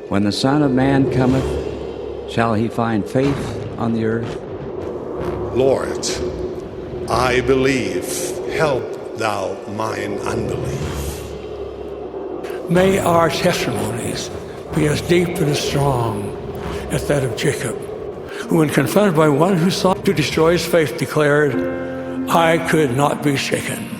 When the Son of Man cometh, shall he find faith on the earth? Lord, I believe. Help thou mine unbelief. May our testimonies be as deep and as strong as that of Jacob, who, when confronted by one who sought to destroy his faith, declared, "I could not be shaken."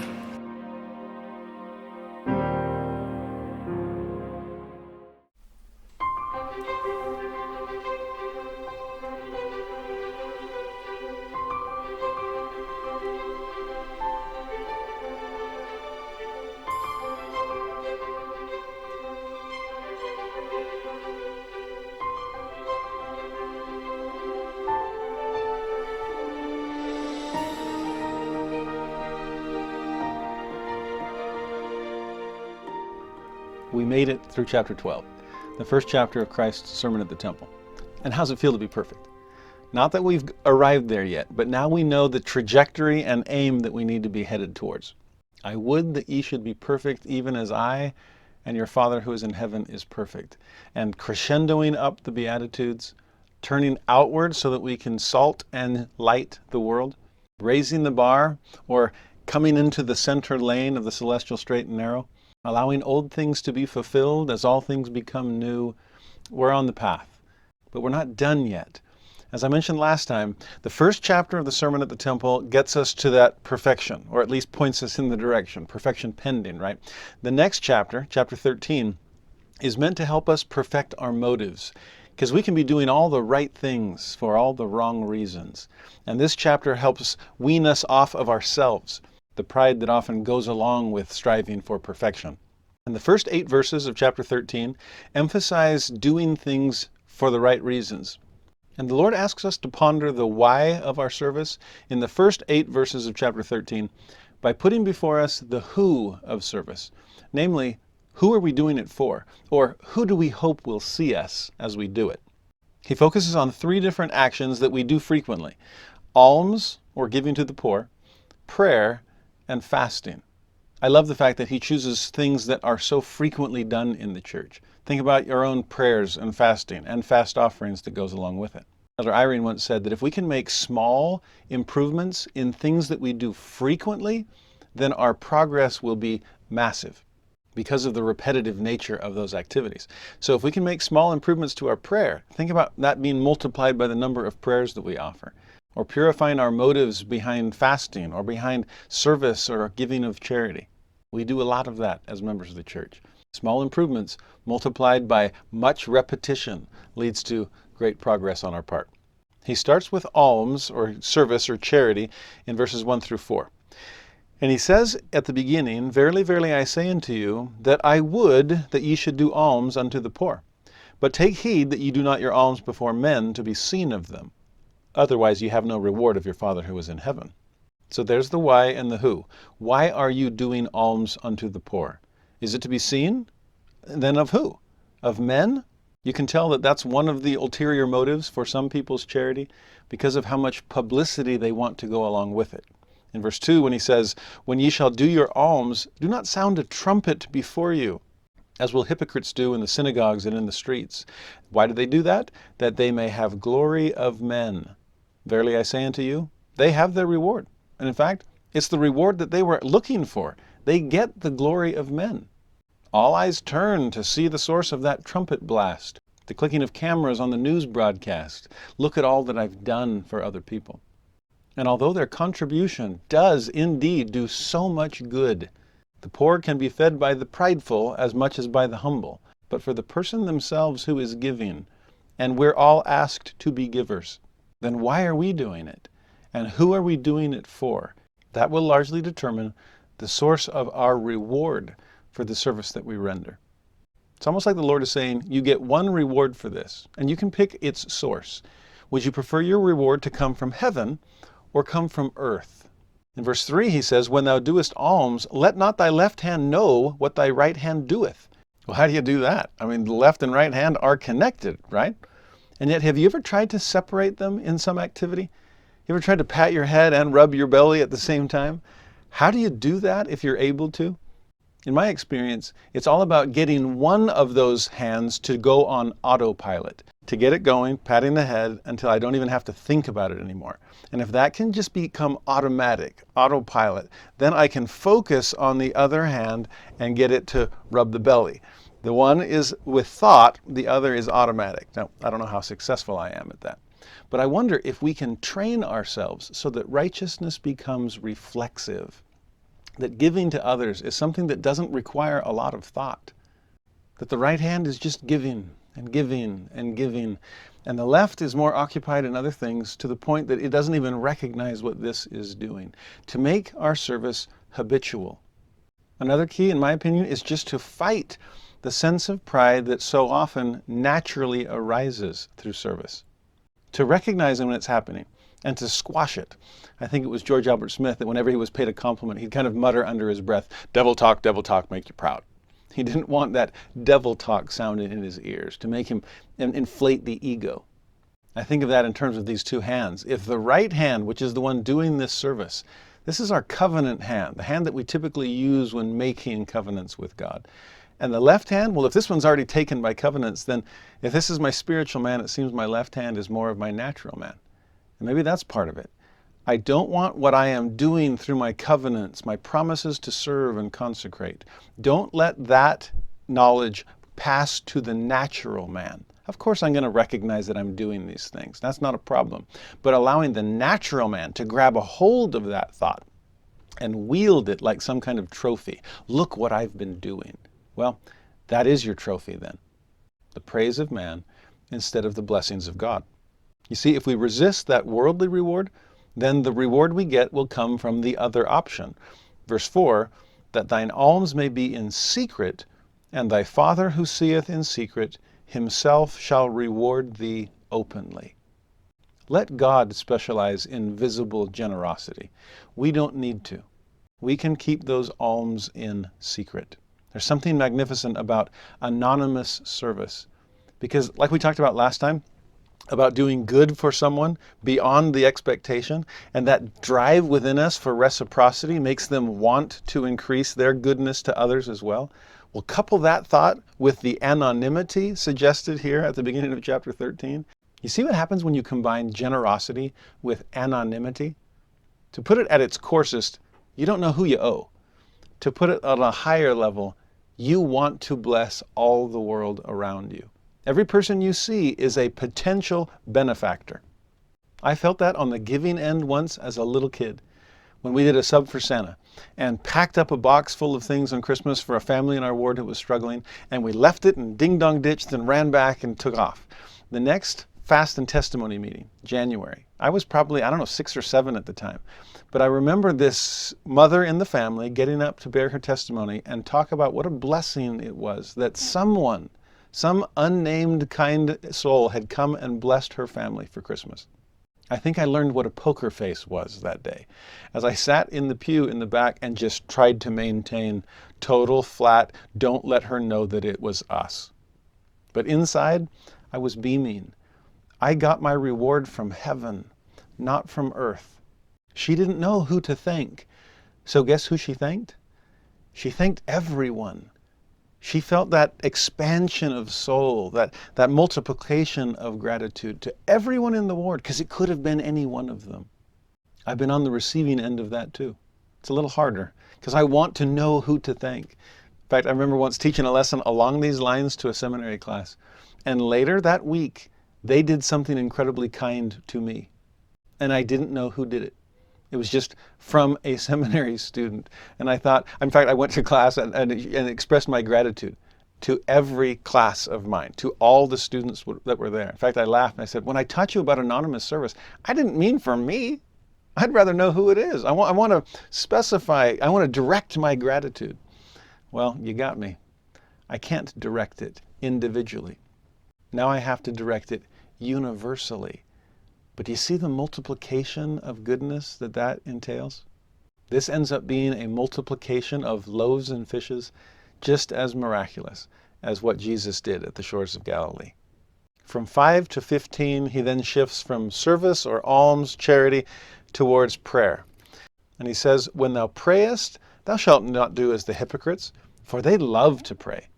We made it through chapter 12, the first chapter of Christ's Sermon at the Temple. And how's it feel to be perfect? Not that we've arrived there yet, but now we know the trajectory and aim that we need to be headed towards. I would that ye should be perfect, even as I and your Father who is in heaven is perfect. And crescendoing up the Beatitudes, turning outward so that we can salt and light the world, raising the bar, or coming into the center lane of the celestial straight and narrow, allowing old things to be fulfilled as all things become new. We're on the path, but we're not done yet. As I mentioned last time, the first chapter of the Sermon at the Temple gets us to that perfection, or at least points us in the direction, perfection pending, right? The next chapter, chapter 13, is meant to help us perfect our motives, because we can be doing all the right things for all the wrong reasons. And this chapter helps wean us off of ourselves, the pride that often goes along with striving for perfection. And the first 8 verses of chapter 13 emphasize doing things for the right reasons. And the Lord asks us to ponder the why of our service in the first 8 verses of chapter 13 by putting before us the who of service. Namely, who are we doing it for? Or who do we hope will see us as we do it? He focuses on 3 different actions that we do frequently: alms, or giving to the poor, prayer, and fasting. I love the fact that he chooses things that are so frequently done in the church. Think about your own prayers and fasting and fast offerings that goes along with it. Elder Irene once said that if we can make small improvements in things that we do frequently, then our progress will be massive because of the repetitive nature of those activities. So if we can make small improvements to our prayer, think about that being multiplied by the number of prayers that we offer. Or purifying our motives behind fasting or behind service or giving of charity. We do a lot of that as members of the church. Small improvements multiplied by much repetition leads to great progress on our part. He starts with alms or service or charity in verses 1 through 4. And he says at the beginning, "Verily, verily, I say unto you, that I would that ye should do alms unto the poor. But take heed that ye do not your alms before men to be seen of them. Otherwise you have no reward of your Father who is in heaven." So there's the why and the who. Why are you doing alms unto the poor? Is it to be seen? Then of who? Of men? You can tell that that's one of the ulterior motives for some people's charity because of how much publicity they want to go along with it. In verse 2, when he says, "When ye shall do your alms, do not sound a trumpet before you, as will hypocrites do in the synagogues and in the streets." Why do they do that? "That they may have glory of men. Verily I say unto you, they have their reward." And in fact, it's the reward that they were looking for. They get the glory of men. All eyes turn to see the source of that trumpet blast, the clicking of cameras on the news broadcast. Look at all that I've done for other people. And although their contribution does indeed do so much good, the poor can be fed by the prideful as much as by the humble. But for the person themselves who is giving, and we're all asked to be givers, then why are we doing it? And who are we doing it for? That will largely determine the source of our reward for the service that we render. It's almost like the Lord is saying, you get one reward for this, and you can pick its source. Would you prefer your reward to come from heaven or come from earth? In verse 3 he says, "When thou doest alms, let not thy left hand know what thy right hand doeth." Well, how do you do that? I mean, the left and right hand are connected, right? And yet, have you ever tried to separate them in some activity? You ever tried to pat your head and rub your belly at the same time? How do you do that if you're able to? In my experience, it's all about getting one of those hands to go on autopilot, to get it going, patting the head until I don't even have to think about it anymore. And if that can just become automatic, autopilot, then I can focus on the other hand and get it to rub the belly. The one is with thought, the other is automatic. Now, I don't know how successful I am at that. But I wonder if we can train ourselves so that righteousness becomes reflexive, that giving to others is something that doesn't require a lot of thought, that the right hand is just giving and giving and giving, and the left is more occupied in other things to the point that it doesn't even recognize what this is doing. To make our service habitual. Another key, in my opinion, is just to fight the sense of pride that so often naturally arises through service. To recognize it when it's happening and to squash it. I think it was George Albert Smith that whenever he was paid a compliment, he'd kind of mutter under his breath, devil talk, make you proud." He didn't want that devil talk sounding in his ears to make him inflate the ego. I think of that in terms of these two hands. If the right hand, which is the one doing this service, this is our covenant hand, the hand that we typically use when making covenants with God. And the left hand, well, if this one's already taken by covenants, then if this is my spiritual man, it seems my left hand is more of my natural man. And maybe that's part of it. I don't want what I am doing through my covenants, my promises to serve and consecrate. Don't let that knowledge pass to the natural man. Of course, I'm going to recognize that I'm doing these things. That's not a problem. But allowing the natural man to grab a hold of that thought and wield it like some kind of trophy. Look what I've been doing. Well, that is your trophy then. The praise of man instead of the blessings of God. You see, if we resist that worldly reward, then the reward we get will come from the other option. Verse 4, that thine alms may be in secret, and thy Father who seeth in secret himself shall reward thee openly. Let God specialize in visible generosity. We don't need to. We can keep those alms in secret. There's something magnificent about anonymous service. Because like we talked about last time, about doing good for someone beyond the expectation, and that drive within us for reciprocity makes them want to increase their goodness to others as well. Well, couple that thought with the anonymity suggested here at the beginning of chapter 13. You see what happens when you combine generosity with anonymity? To put it at its coarsest, you don't know who you owe. To put it on a higher level, you want to bless all the world around you. Every person you see is a potential benefactor. I felt that on the giving end once as a little kid when we did a sub for Santa and packed up a box full of things on Christmas for a family in our ward who was struggling, and we left it and ding-dong ditched and ran back and took off. The next fast and testimony meeting, January, I was probably, 6 or 7 at the time. But I remember this mother in the family getting up to bear her testimony and talk about what a blessing it was that someone, some unnamed kind soul, had come and blessed her family for Christmas. I think I learned what a poker face was that day, as I sat in the pew in the back and just tried to maintain total flat, don't let her know that it was us. But inside, I was beaming. I got my reward from heaven, not from earth. She didn't know who to thank. So guess who she thanked? She thanked everyone. She felt that expansion of soul, that multiplication of gratitude to everyone in the ward, because it could have been any one of them. I've been on the receiving end of that too. It's a little harder, because I want to know who to thank. In fact, I remember once teaching a lesson along these lines to a seminary class, and later that week, they did something incredibly kind to me, and I didn't know who did it. It was just from a seminary student. And I thought, in fact, I went to class and expressed my gratitude to every class of mine, to all the students that were there. In fact, I laughed and I said, when I taught you about anonymous service, I didn't mean for me. I'd rather know who it is. I want to specify, I want to direct my gratitude. Well, you got me. I can't direct it individually. Now I have to direct it universally. But do you see the multiplication of goodness that entails? This ends up being a multiplication of loaves and fishes just as miraculous as what Jesus did at the shores of Galilee. From 5 to 15, he then shifts from service or alms, charity, towards prayer. And he says, when thou prayest, thou shalt not do as the hypocrites, For they love to pray,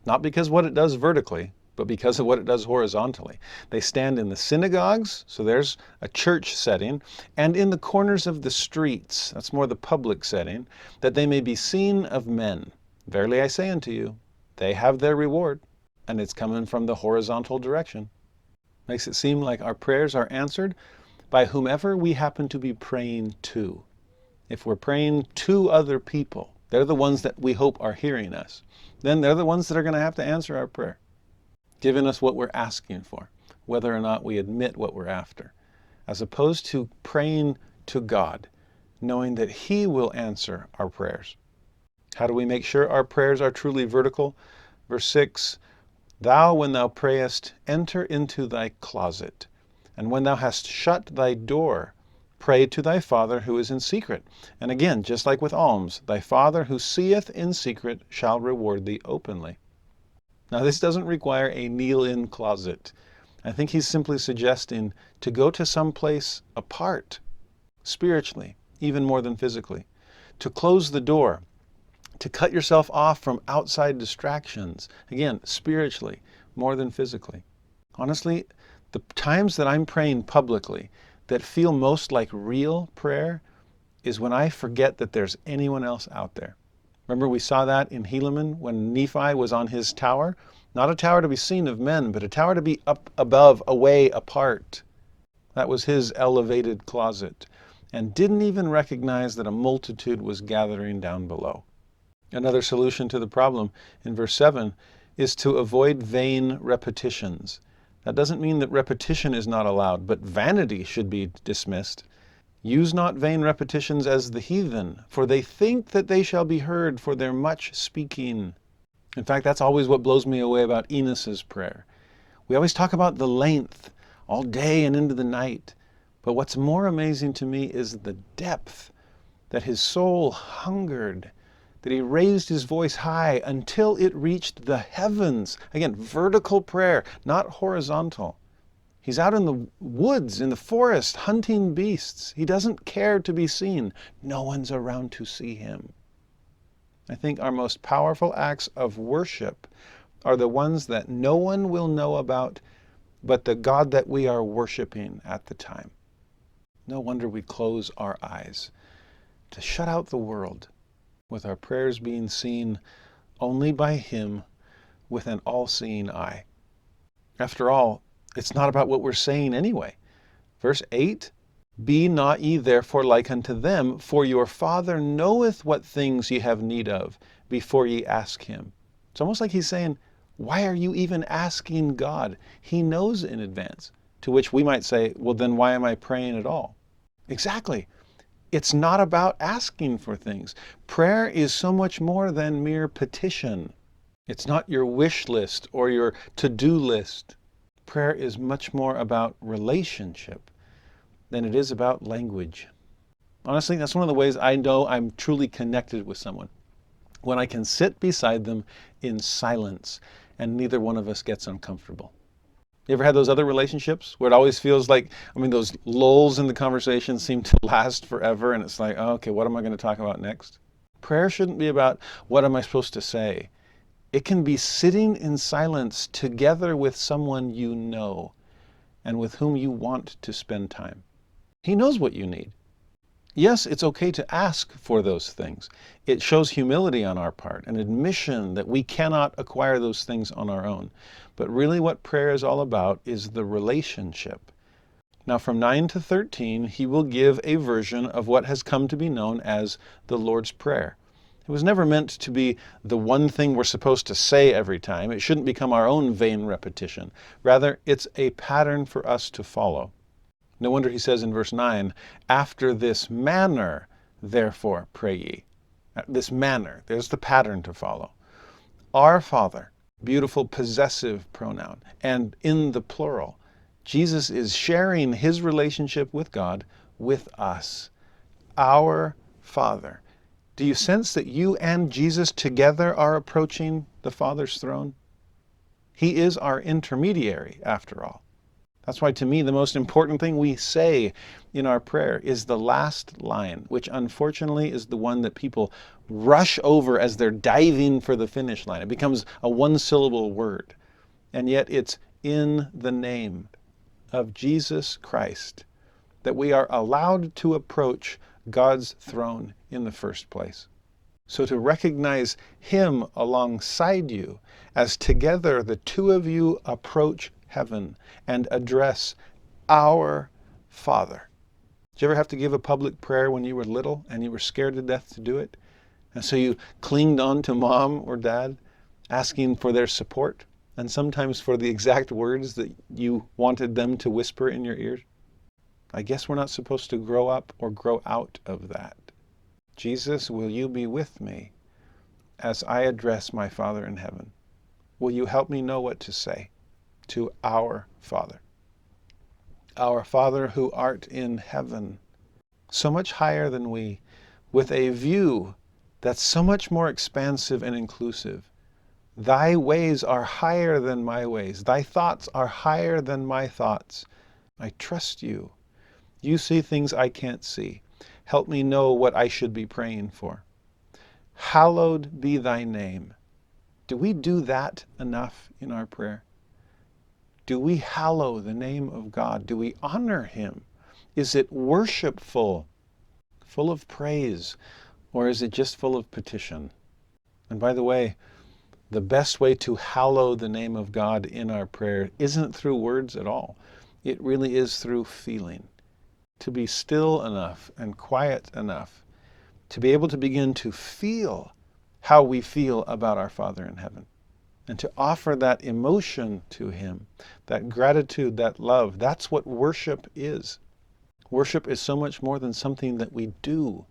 not because what it does vertically, but because of what it does horizontally. They stand in the synagogues, so there's a church setting, and in the corners of the streets, that's more the public setting, that they may be seen of men. Verily I say unto you, they have their reward, and it's coming from the horizontal direction. Makes it seem like our prayers are answered by whomever we happen to be praying to. If we're praying to other people, they're the ones that we hope are hearing us. Then they're the ones that are going to have to answer our prayer, giving us what we're asking for, whether or not we admit what we're after, as opposed to praying to God, knowing that He will answer our prayers. How do we make sure our prayers are truly vertical? Verse 6, Thou, when thou prayest, enter into thy closet, and when thou hast shut thy door, pray to thy Father who is in secret. And again, just like with alms, thy Father who seeth in secret shall reward thee openly. Now, this doesn't require a kneel-in closet. I think he's simply suggesting to go to some place apart, spiritually, even more than physically, to close the door, to cut yourself off from outside distractions, again, spiritually, more than physically. Honestly, the times that I'm praying publicly that feel most like real prayer is when I forget that there's anyone else out there. Remember we saw that in Helaman when Nephi was on his tower? Not a tower to be seen of men, but a tower to be up above, away, apart. That was his elevated closet, and didn't even recognize that a multitude was gathering down below. Another solution to the problem in verse 7 is to avoid vain repetitions. That doesn't mean that repetition is not allowed, but vanity should be dismissed. Use not vain repetitions as the heathen, for they think that they shall be heard for their much speaking. In fact, that's always what blows me away about Enos's prayer. We always talk about the length, all day and into the night. But what's more amazing to me is the depth, that his soul hungered, that he raised his voice high until it reached the heavens. Again, vertical prayer, not horizontal. He's out in the woods, in the forest, hunting beasts. He doesn't care to be seen. No one's around to see him. I think our most powerful acts of worship are the ones that no one will know about but the God that we are worshiping at the time. No wonder we close our eyes to shut out the world, with our prayers being seen only by Him with an all-seeing eye. After all, it's not about what we're saying anyway. Verse 8, Be not ye therefore like unto them, for your Father knoweth what things ye have need of before ye ask Him. It's almost like he's saying, why are you even asking God? He knows in advance. To which we might say, well, then why am I praying at all? Exactly. It's not about asking for things. Prayer is so much more than mere petition. It's not your wish list or your to-do list. Prayer is much more about relationship than it is about language. Honestly, that's one of the ways I know I'm truly connected with someone. When I can sit beside them in silence and neither one of us gets uncomfortable. You ever had those other relationships where it always feels like, those lulls in the conversation seem to last forever and it's like, oh, okay, what am I going to talk about next? Prayer shouldn't be about what am I supposed to say. It can be sitting in silence together with someone you know and with whom you want to spend time. He knows what you need. Yes, it's okay to ask for those things. It shows humility on our part, an admission that we cannot acquire those things on our own. But really what prayer is all about is the relationship. Now from 9 to 13, he will give a version of what has come to be known as the Lord's Prayer. It was never meant to be the one thing we're supposed to say every time. It shouldn't become our own vain repetition. Rather, it's a pattern for us to follow. No wonder he says in verse 9, After this manner, therefore, pray ye. This manner, there's the pattern to follow. Our Father, beautiful possessive pronoun, and in the plural. Jesus is sharing his relationship with God with us. Our Father. Do you sense that you and Jesus together are approaching the Father's throne? He is our intermediary, after all. That's why, to me, the most important thing we say in our prayer is the last line, which unfortunately is the one that people rush over as they're diving for the finish line. It becomes a one-syllable word. And yet it's in the name of Jesus Christ that we are allowed to approach God's throne in the first place. So to recognize Him alongside you as together the two of you approach heaven and address our Father. Did you ever have to give a public prayer when you were little and you were scared to death to do it? And so you clinged on to mom or dad, asking for their support, and sometimes for the exact words that you wanted them to whisper in your ears? I guess we're not supposed to grow up or grow out of that. Jesus, will you be with me as I address my Father in heaven? Will you help me know what to say to our Father? Our Father who art in heaven, so much higher than we, with a view that's so much more expansive and inclusive. Thy ways are higher than my ways. Thy thoughts are higher than my thoughts. I trust you. You see things I can't see. Help me know what I should be praying for. Hallowed be thy name. Do we do that enough in our prayer? Do we hallow the name of God? Do we honor Him? Is it worshipful, full of praise, or is it just full of petition? And by the way, the best way to hallow the name of God in our prayer isn't through words at all. It really is through feeling. To be still enough and quiet enough to be able to begin to feel how we feel about our Father in heaven, and to offer that emotion to Him, that gratitude, that love. That's what worship is. Worship is so much more than something that we do.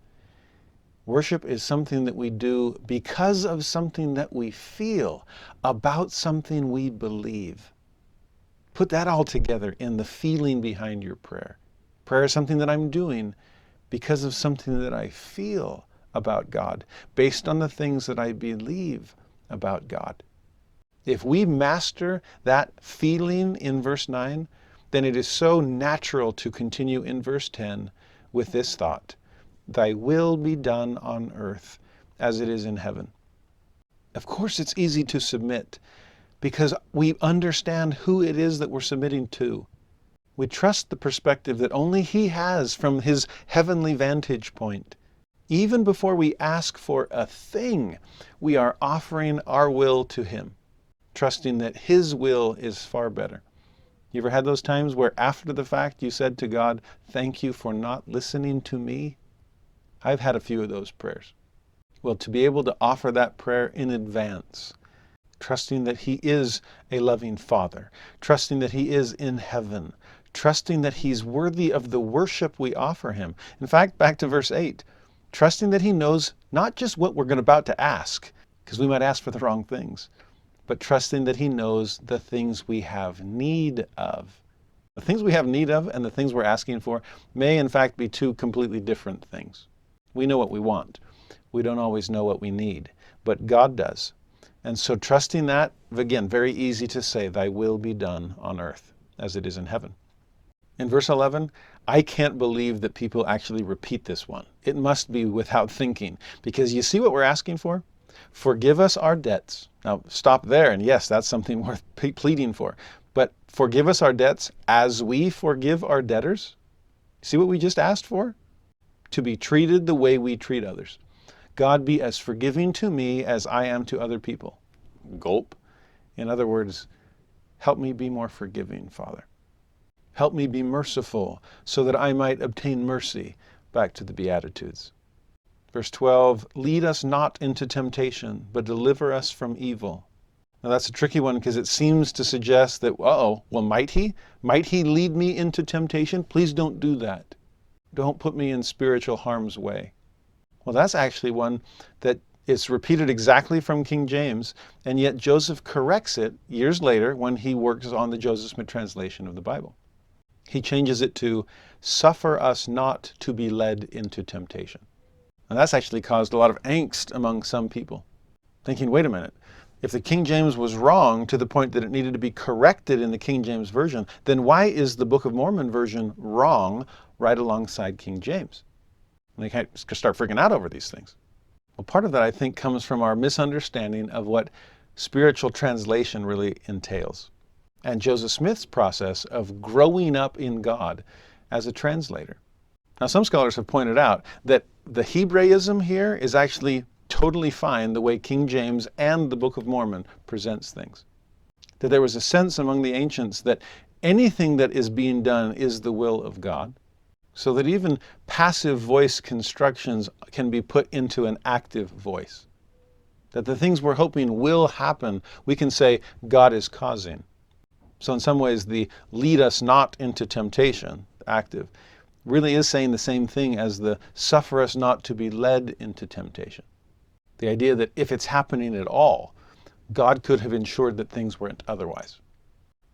Worship is something that we do because of something that we feel about something we believe. Put that all together in the feeling behind your prayer. Prayer is something that I'm doing because of something that I feel about God, based on the things that I believe about God. If we master that feeling in verse 9, then it is so natural to continue in verse 10 with this thought: Thy will be done on earth as it is in heaven. Of course, it's easy to submit because we understand who it is that we're submitting to. We trust the perspective that only He has from His heavenly vantage point. Even before we ask for a thing, we are offering our will to Him, trusting that His will is far better. You ever had those times where after the fact you said to God, thank you for not listening to me? I've had a few of those prayers. Well, to be able to offer that prayer in advance, trusting that He is a loving Father, trusting that He is in heaven, trusting that He's worthy of the worship we offer Him. In fact, back to verse 8, trusting that He knows not just what we're about to ask, because we might ask for the wrong things, but trusting that He knows the things we have need of. The things we have need of and the things we're asking for may in fact be two completely different things. We know what we want. We don't always know what we need, but God does. And so trusting that, again, very easy to say, thy will be done on earth as it is in heaven. In verse 11, I can't believe that people actually repeat this one. It must be without thinking, because you see what we're asking for? Forgive us our debts. Now stop there, and yes, that's something worth pleading for. But forgive us our debts as we forgive our debtors. See what we just asked for? To be treated the way we treat others. God, be as forgiving to me as I am to other people. Gulp. In other words, help me be more forgiving, Father. Help me be merciful so that I might obtain mercy. Back to the Beatitudes. Verse 12, lead us not into temptation, but deliver us from evil. Now that's a tricky one because it seems to suggest that, well, might he? Might he lead me into temptation? Please don't do that. Don't put me in spiritual harm's way. Well, that's actually one that is repeated exactly from King James, and yet Joseph corrects it years later when he works on the Joseph Smith translation of the Bible. He changes it to, suffer us not to be led into temptation. And that's actually caused a lot of angst among some people, thinking, wait a minute, If the King James was wrong to the point that it needed to be corrected in the King James Version, then why is the Book of Mormon version wrong right alongside King James? And they can't start freaking out over these things. Well, part of that, I think, comes from our misunderstanding of what spiritual translation really entails, and Joseph Smith's process of growing up in God as a translator. Now, some scholars have pointed out that the Hebraism here is actually totally fine the way King James and the Book of Mormon presents things. That there was a sense among the ancients that anything that is being done is the will of God, so that even passive voice constructions can be put into an active voice. That the things we're hoping will happen, we can say God is causing. So in some ways, the lead us not into temptation, active, really is saying the same thing as the suffer us not to be led into temptation. The idea that if it's happening at all, God could have ensured that things weren't otherwise.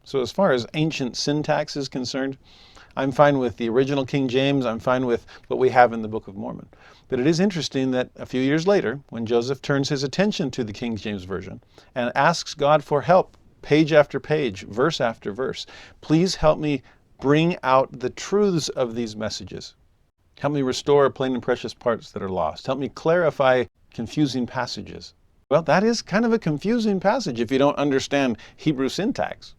So as far as ancient syntax is concerned, I'm fine with the original King James. I'm fine with what we have in the Book of Mormon. But it is interesting that a few years later, when Joseph turns his attention to the King James Version and asks God for help, page after page, verse after verse, please help me bring out the truths of these messages. Help me restore plain and precious parts that are lost. Help me clarify confusing passages. Well, that is kind of a confusing passage if you don't understand Hebrew syntax.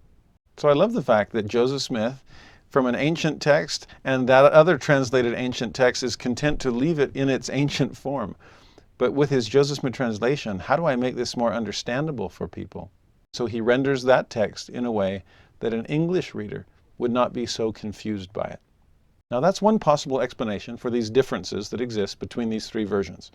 So I love the fact that Joseph Smith, from an ancient text, and that other translated ancient text, is content to leave it in its ancient form. But with his Joseph Smith translation, how do I make this more understandable for people? So he renders that text in a way that an English reader would not be so confused by it. Now that's one possible explanation for these differences that exist between these three versions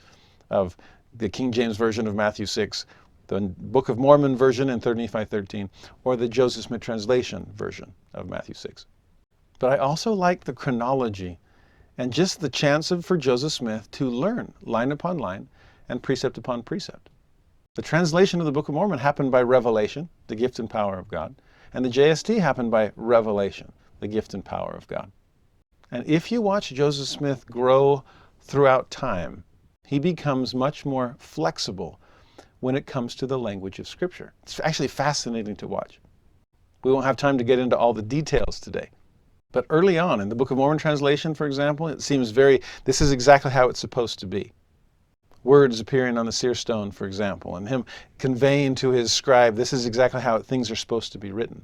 of the King James Version of Matthew 6, the Book of Mormon version in 3 Nephi 13, or the Joseph Smith translation version of Matthew 6. But I also like the chronology and just the chance for Joseph Smith to learn line upon line and precept upon precept. The translation of the Book of Mormon happened by revelation, the gift and power of God, and the JST happened by revelation, the gift and power of God. And if you watch Joseph Smith grow throughout time, he becomes much more flexible when it comes to the language of Scripture. It's actually fascinating to watch. We won't have time to get into all the details today. But early on in the Book of Mormon translation, for example, it seems this is exactly how it's supposed to be. Words appearing on the seer stone, for example, and him conveying to his scribe, this is exactly how things are supposed to be written.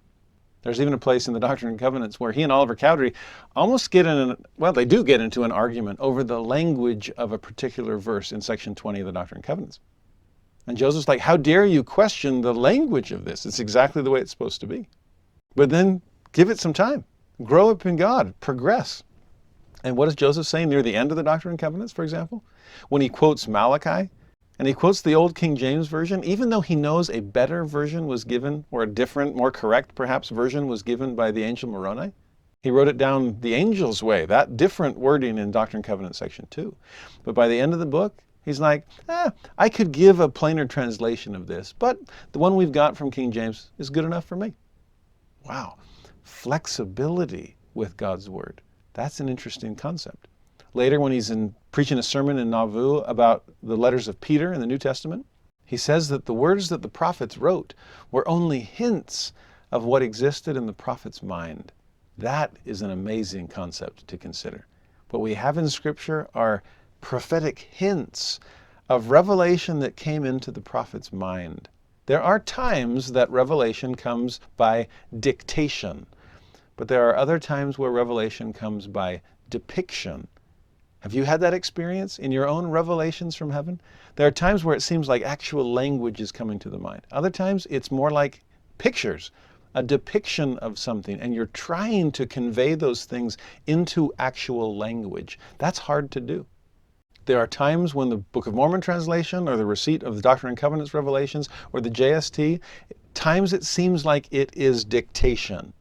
There's even a place in the Doctrine and Covenants where he and Oliver Cowdery almost they do get into an argument over the language of a particular verse in section 20 of the Doctrine and Covenants. And Joseph's like, how dare you question the language of this? It's exactly the way it's supposed to be. But then give it some time. Grow up in God. Progress. And what does Joseph say near the end of the Doctrine and Covenants, for example? When he quotes Malachi, and he quotes the old King James Version, even though he knows a better version was given, or a different, more correct perhaps, version was given by the angel Moroni. He wrote it down the angel's way, that different wording in Doctrine and Covenants section 2. But by the end of the book, he's like, I could give a plainer translation of this, but the one we've got from King James is good enough for me. Wow. Flexibility with God's Word. That's an interesting concept. Later, when he's preaching a sermon in Nauvoo about the letters of Peter in the New Testament, he says that the words that the prophets wrote were only hints of what existed in the prophet's mind. That is an amazing concept to consider. What we have in Scripture are prophetic hints of revelation that came into the prophet's mind. There are times that revelation comes by dictation, but there are other times where revelation comes by depiction. Have you had that experience in your own revelations from heaven? There are times where it seems like actual language is coming to the mind. Other times it's more like pictures, a depiction of something, and you're trying to convey those things into actual language. That's hard to do. There are times when the Book of Mormon translation or the receipt of the Doctrine and Covenants revelations or the JST, times it seems like it is dictation.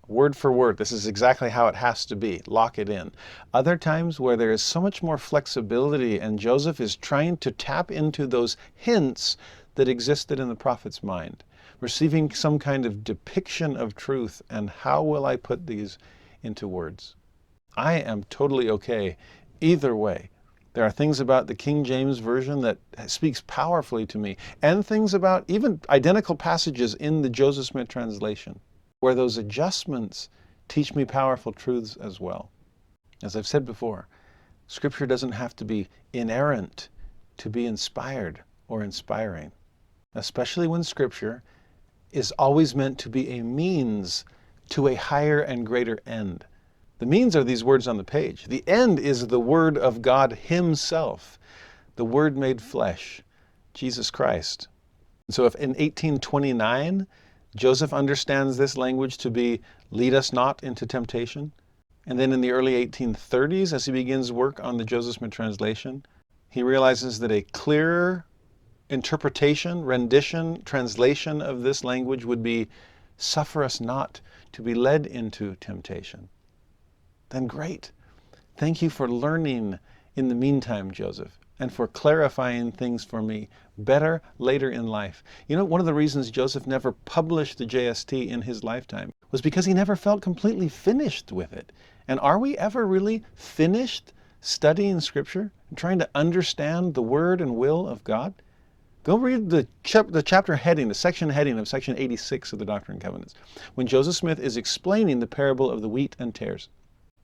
Word for word, this is exactly how it has to be. Lock it in. Other times where there is so much more flexibility and Joseph is trying to tap into those hints that existed in the prophet's mind, receiving some kind of depiction of truth, and how will I put these into words? I am totally okay either way. There are things about the King James Version that speaks powerfully to me, and things about even identical passages in the Joseph Smith translation, where those adjustments teach me powerful truths as well. As I've said before, Scripture doesn't have to be inerrant to be inspired or inspiring, especially when Scripture is always meant to be a means to a higher and greater end. The means are these words on the page. The end is the Word of God Himself, the Word made flesh, Jesus Christ. So if in 1829, Joseph understands this language to be, lead us not into temptation, and then in the early 1830s, as he begins work on the Joseph Smith translation, he realizes that a clearer interpretation, rendition, translation of this language would be, suffer us not to be led into temptation. Then great. Thank you for learning in the meantime, Joseph, and for clarifying things for me better later in life. You know, one of the reasons Joseph never published the JST in his lifetime was because he never felt completely finished with it. And are we ever really finished studying Scripture and trying to understand the Word and will of God? Go read the chapter heading, the section heading of section 86 of the Doctrine and Covenants, when Joseph Smith is explaining the parable of the wheat and tares.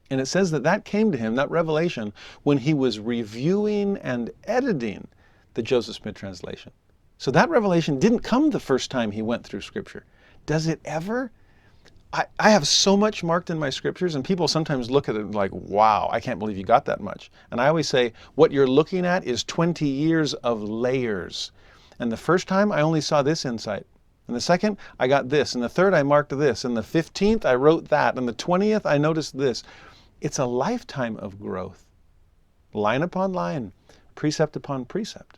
And it says that that came to him, that revelation, when he was reviewing and editing the Joseph Smith translation. So that revelation didn't come the first time he went through Scripture. Does it ever? I have so much marked in my Scriptures, and people sometimes look at it like, wow, I can't believe you got that much. And I always say, what you're looking at is 20 years of layers. And the first time, I only saw this insight. And the second, I got this. And the third, I marked this. And the 15th, I wrote that. And the 20th, I noticed this. It's a lifetime of growth, line upon line, precept upon precept.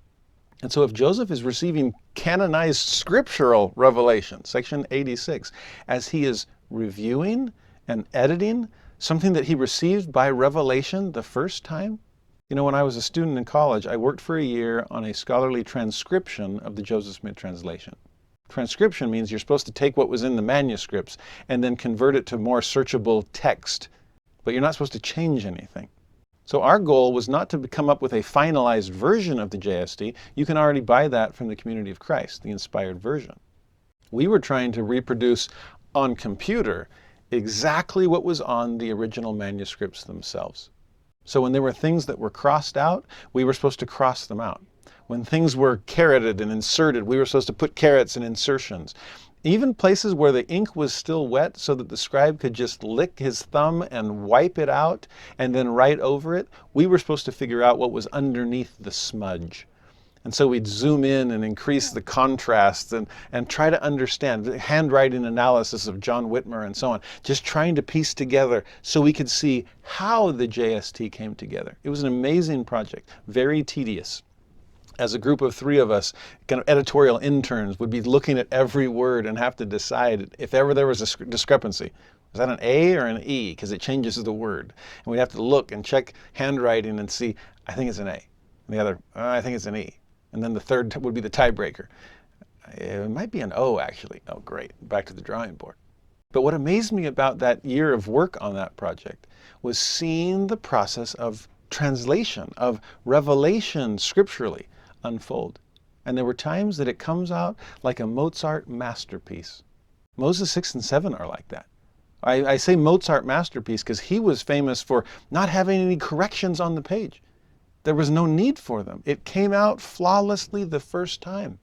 And so if Joseph is receiving canonized scriptural revelation, section 86, as he is reviewing and editing something that he received by revelation the first time. You know, when I was a student in college, I worked for a year on a scholarly transcription of the Joseph Smith translation. Transcription means you're supposed to take what was in the manuscripts and then convert it to more searchable text, but you're not supposed to change anything. So our goal was not to come up with a finalized version of the JST. You can already buy that from the Community of Christ, the inspired version. We were trying to reproduce on computer exactly what was on the original manuscripts themselves. So when there were things that were crossed out, we were supposed to cross them out. When things were careted and inserted, we were supposed to put carets and insertions. Even places where the ink was still wet so that the scribe could just lick his thumb and wipe it out and then write over it, we were supposed to figure out what was underneath the smudge. And so we'd zoom in and increase the contrast and try to understand the handwriting analysis of John Whitmer and so on, just trying to piece together so we could see how the JST came together. It was an amazing project, very tedious. As a group of three of us, kind of editorial interns, would be looking at every word and have to decide if ever there was a discrepancy. Was that an A or an E? Because it changes the word. And we'd have to look and check handwriting and see, I think it's an A. And the other, I think it's an E. And then the third would be the tiebreaker. It might be an O, actually. Oh, great. Back to the drawing board. But what amazed me about that year of work on that project was seeing the process of translation, of revelation scripturally unfold. And there were times that it comes out like a Mozart masterpiece. Moses 6 and 7 are like that. I say Mozart masterpiece because he was famous for not having any corrections on the page. There was no need for them. It came out flawlessly the first time.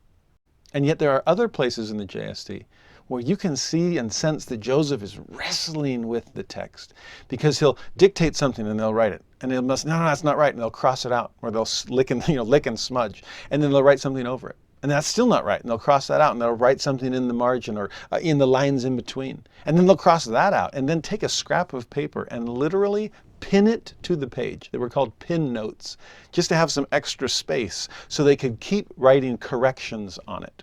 And yet there are other places in the JST where you can see and sense that Joseph is wrestling with the text, because he'll dictate something and they'll write it. And they'll no, that's not right. And they'll cross it out, or they'll lick and smudge. And then they'll write something over it. And that's still not right. And they'll cross that out and they'll write something in the margin or in the lines in between. And then they'll cross that out and then take a scrap of paper and literally pin it to the page. They were called pin notes, just to have some extra space so they could keep writing corrections on it.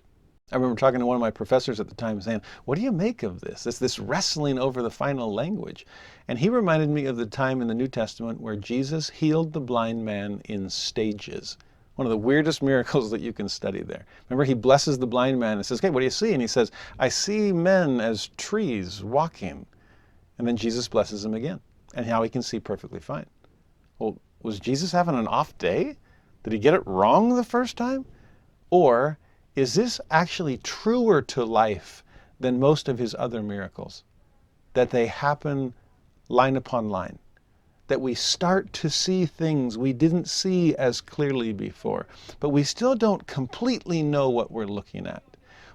I remember talking to one of my professors at the time saying, what do you make of this? This wrestling over the final language. And he reminded me of the time in the New Testament where Jesus healed the blind man in stages. One of the weirdest miracles that you can study there. Remember, he blesses the blind man and says, okay, what do you see? And he says, I see men as trees walking. And then Jesus blesses him again. And now he can see perfectly fine. Well, Was Jesus having an off day? Did he get it wrong the first time? Or is this actually truer to life than most of his other miracles? That they happen line upon line. That we start to see things we didn't see as clearly before, but we still don't completely know what we're looking at.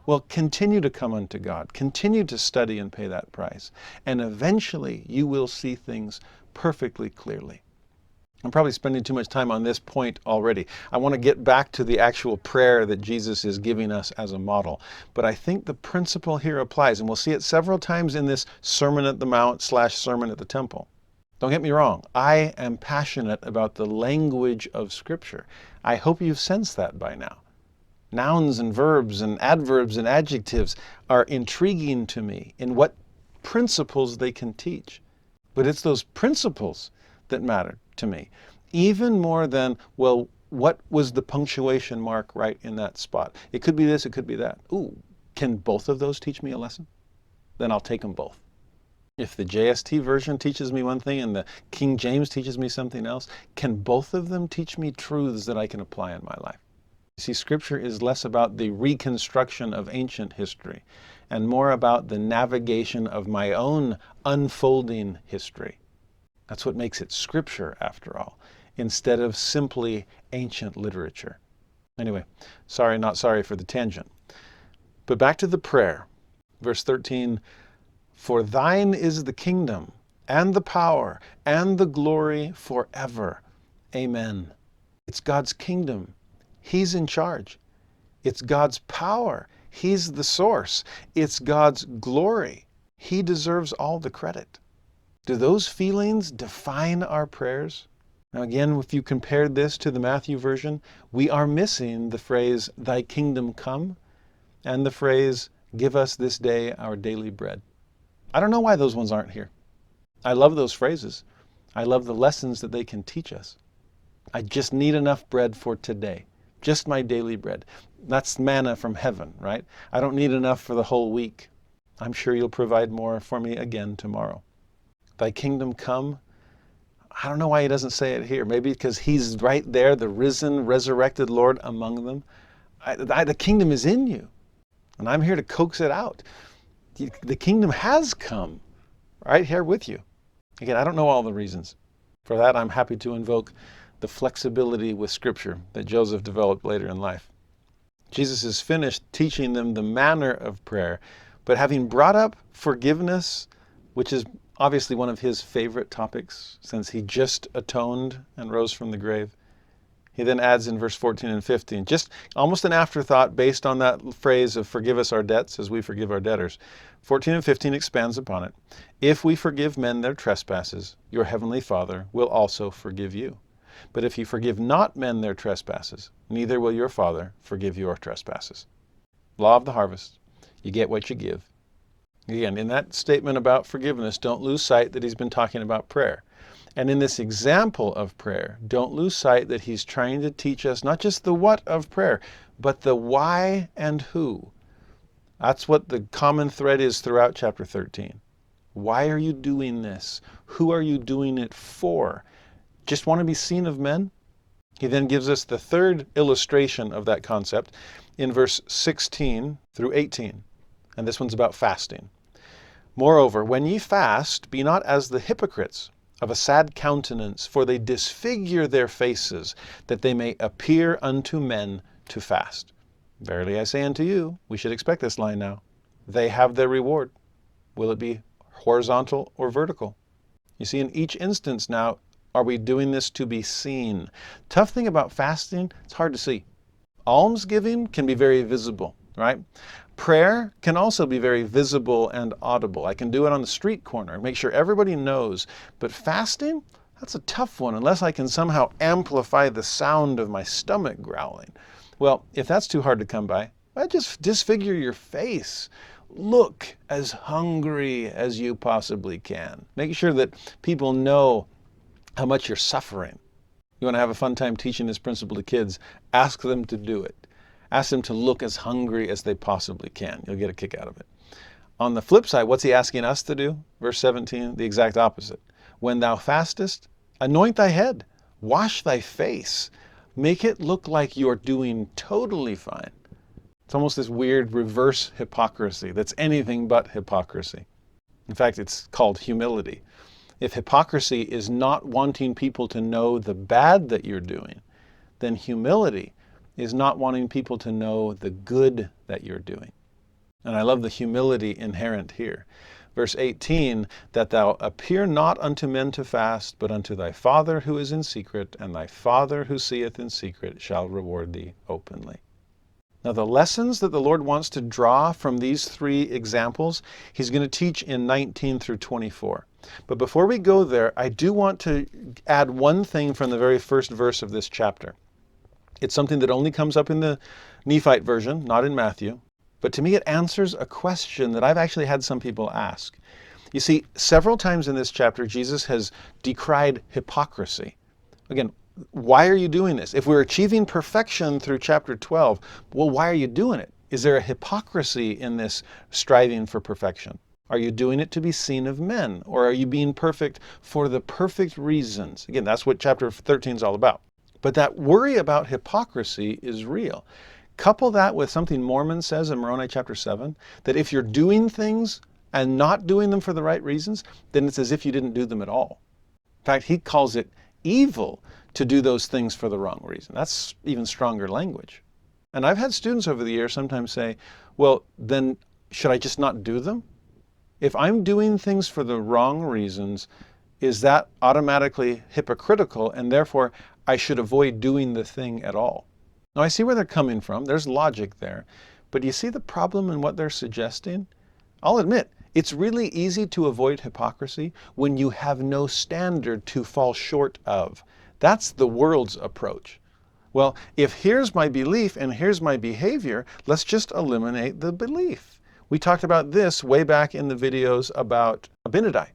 Well, continue to come unto God. Continue to study and pay that price. And eventually you will see things perfectly clearly. I'm probably spending too much time on this point already. I want to get back to the actual prayer that Jesus is giving us as a model. But I think the principle here applies, and we'll see it several times in this Sermon at the Mount / Sermon at the Temple. Don't get me wrong. I am passionate about the language of Scripture. I hope you've sensed that by now. Nouns and verbs and adverbs and adjectives are intriguing to me in what principles they can teach. But it's those principles that matter to me, even more than, well, what was the punctuation mark right in that spot? It could be this, it could be that. Ooh, can both of those teach me a lesson? Then I'll take them both. If the JST version teaches me one thing and the King James teaches me something else, can both of them teach me truths that I can apply in my life? You see, Scripture is less about the reconstruction of ancient history and more about the navigation of my own unfolding history. That's what makes it Scripture, after all, instead of simply ancient literature. Anyway, not sorry for the tangent. But back to the prayer. Verse 13, "For thine is the kingdom, and the power, and the glory forever. Amen." It's God's kingdom. He's in charge. It's God's power. He's the source. It's God's glory. He deserves all the credit. Do those feelings define our prayers? Now again, if you compared this to the Matthew version, we are missing the phrase, "Thy kingdom come," and the phrase, "Give us this day our daily bread." I don't know why those ones aren't here. I love those phrases. I love the lessons that they can teach us. I just need enough bread for today. Just my daily bread. That's manna from heaven, right? I don't need enough for the whole week. I'm sure you'll provide more for me again tomorrow. Thy kingdom come. I don't know why he doesn't say it here. Maybe because he's right there, the risen, resurrected Lord among them. The kingdom is in you, and I'm here to coax it out. The kingdom has come right here with you. Again, I don't know all the reasons. For that, I'm happy to invoke the flexibility with Scripture that Joseph developed later in life. Jesus is finished teaching them the manner of prayer, but having brought up forgiveness, which is obviously one of his favorite topics since he just atoned and rose from the grave, he then adds in verse 14 and 15, just almost an afterthought based on that phrase of "forgive us our debts as we forgive our debtors." 14 and 15 expands upon it. "If we forgive men their trespasses, your heavenly Father will also forgive you. But if you forgive not men their trespasses, neither will your Father forgive your trespasses." Law of the harvest. You get what you give. Again, in that statement about forgiveness, don't lose sight that he's been talking about prayer. And in this example of prayer, don't lose sight that he's trying to teach us not just the what of prayer, but the why and who. That's what the common thread is throughout chapter 13. Why are you doing this? Who are you doing it for? Just want to be seen of men? He then gives us the third illustration of that concept in verse 16 through 18. And this one's about fasting. "Moreover, when ye fast, be not as the hypocrites, of a sad countenance, for they disfigure their faces, that they may appear unto men to fast. Verily I say unto you," we should expect this line now, "they have their reward." Will it be horizontal or vertical? You see, in each instance now, are we doing this to be seen? Tough thing about fasting, it's hard to see. Almsgiving can be very visible, right? Prayer can also be very visible and audible. I can do it on the street corner, make sure everybody knows. But fasting, that's a tough one unless I can somehow amplify the sound of my stomach growling. Well, if that's too hard to come by, just disfigure your face. Look as hungry as you possibly can. Make sure that people know how much you're suffering. You want to have a fun time teaching this principle to kids, ask them to do it. Ask them to look as hungry as they possibly can. You'll get a kick out of it. On the flip side, what's he asking us to do? Verse 17, the exact opposite. "When thou fastest, anoint thy head, Wash thy face. Make it look like you're doing totally fine. It's almost this weird reverse hypocrisy that's anything but hypocrisy. In fact, it's called humility. If hypocrisy is not wanting people to know the bad that you're doing, then humility is not wanting people to know the good that you're doing. And I love the humility inherent here. Verse 18, that thou appear not unto men to fast, but unto thy Father who is in secret, and thy Father who seeth in secret shall reward thee openly. Now the lessons that the Lord wants to draw from these three examples, he's going to teach in 19 through 24. But before we go there, I do want to add one thing from the very first verse of this chapter. It's something that only comes up in the Nephite version, not in Matthew. But to me, it answers a question that I've actually had some people ask. You see, several times in this chapter, Jesus has decried hypocrisy. Again, why are you doing this? If we're achieving perfection through chapter 12, well, why are you doing it? Is there a hypocrisy in this striving for perfection? Are you doing it to be seen of men? Or are you being perfect for the perfect reasons? Again, that's what chapter 13 is all about. But that worry about hypocrisy is real. Couple that with something Mormon says in Moroni chapter 7, that if you're doing things and not doing them for the right reasons, then it's as if you didn't do them at all. In fact, he calls it evil to do those things for the wrong reason. That's even stronger language. And I've had students over the years sometimes say, well, then should I just not do them? If I'm doing things for the wrong reasons, is that automatically hypocritical, and therefore I should avoid doing the thing at all? Now, I see where they're coming from. There's logic there. But do you see the problem in what they're suggesting? I'll admit, it's really easy to avoid hypocrisy when you have no standard to fall short of. That's the world's approach. Well, if here's my belief and here's my behavior, let's just eliminate the belief. We talked about this way back in the videos about Abinadi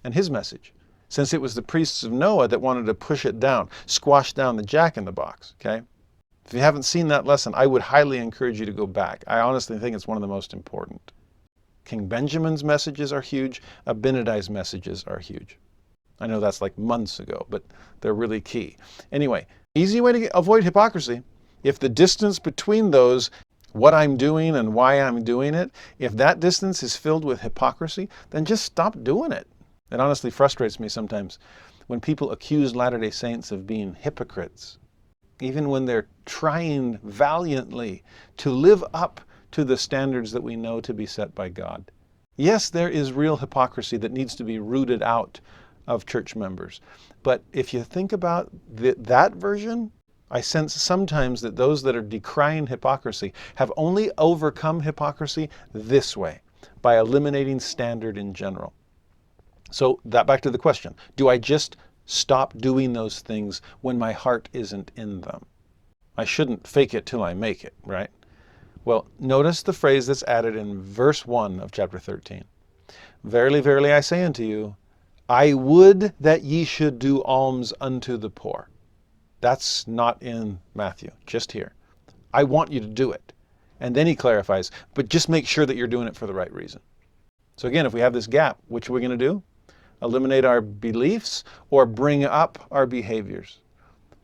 and his message, since it was the priests of Noah that wanted to push it down, squash down the jack-in-the-box, okay? If you haven't seen that lesson, I would highly encourage you to go back. I honestly think it's one of the most important. King Benjamin's messages are huge. Abinadi's messages are huge. I know that's like months ago, but they're really key. Anyway, easy way to avoid hypocrisy. If the distance between those, what I'm doing and why I'm doing it, if that distance is filled with hypocrisy, then just stop doing it. It honestly frustrates me sometimes when people accuse Latter-day Saints of being hypocrites, even when they're trying valiantly to live up to the standards that we know to be set by God. Yes, there is real hypocrisy that needs to be rooted out of church members. But if you think about that version, I sense sometimes that those that are decrying hypocrisy have only overcome hypocrisy this way, by eliminating standard in general. So that back to the question, do I just stop doing those things when my heart isn't in them? I shouldn't fake it till I make it, right? Well, notice the phrase that's added in verse 1 of chapter 13. Verily, verily, I say unto you, I would that ye should do alms unto the poor. That's not in Matthew, just here. I want you to do it. And then he clarifies, but just make sure that you're doing it for the right reason. So again, if we have this gap, which are we going to do? Eliminate our beliefs or bring up our behaviors?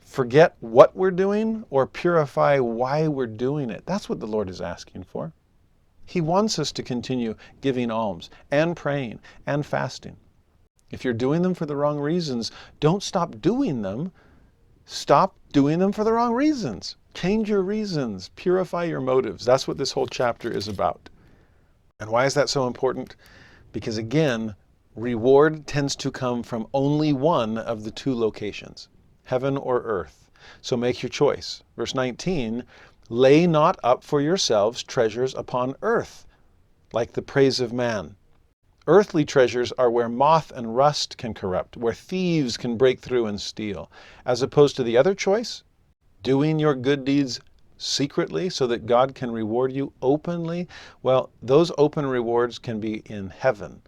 Forget what we're doing or purify why we're doing it? That's what the Lord is asking for. He wants us to continue giving alms and praying and fasting. If you're doing them for the wrong reasons, don't stop doing them. Stop doing them for the wrong reasons. Change your reasons. Purify your motives. That's what this whole chapter is about. And why is that so important? Because again, reward tends to come from only one of the two locations, heaven or earth. So make your choice. Verse 19, lay not up for yourselves treasures upon earth, like the praise of man. Earthly treasures are where moth and rust can corrupt, where thieves can break through and steal, as opposed to the other choice, doing your good deeds secretly so that God can reward you openly. Well, those open rewards can be in heaven,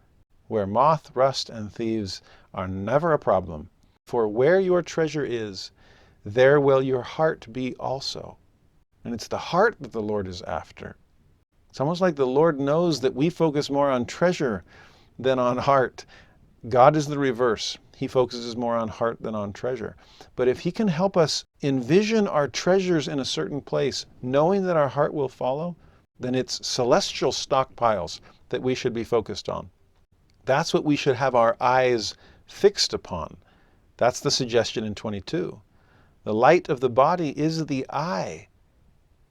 where moth, rust, and thieves are never a problem. For where your treasure is, there will your heart be also. And it's the heart that the Lord is after. It's almost like the Lord knows that we focus more on treasure than on heart. God is the reverse. He focuses more on heart than on treasure. But if he can help us envision our treasures in a certain place, knowing that our heart will follow, then it's celestial stockpiles that we should be focused on. That's what we should have our eyes fixed upon. That's the suggestion in 22. The light of the body is the eye.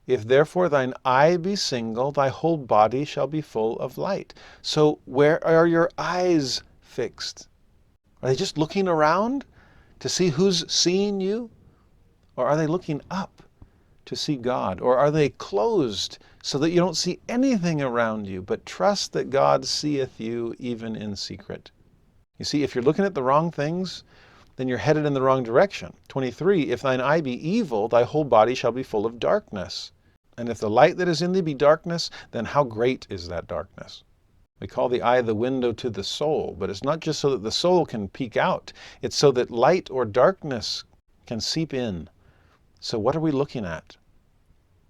If therefore thine eye be single, thy whole body shall be full of light. So where are your eyes fixed? Are they just looking around to see who's seeing you? Or are they looking up to see God? Or are they closed so that you don't see anything around you, but trust that God seeth you even in secret? You see, if you're looking at the wrong things, then you're headed in the wrong direction. 23, if thine eye be evil, thy whole body shall be full of darkness. And if the light that is in thee be darkness, then how great is that darkness? We call the eye the window to the soul, but it's not just so that the soul can peek out. It's so that light or darkness can seep in. So what are we looking at?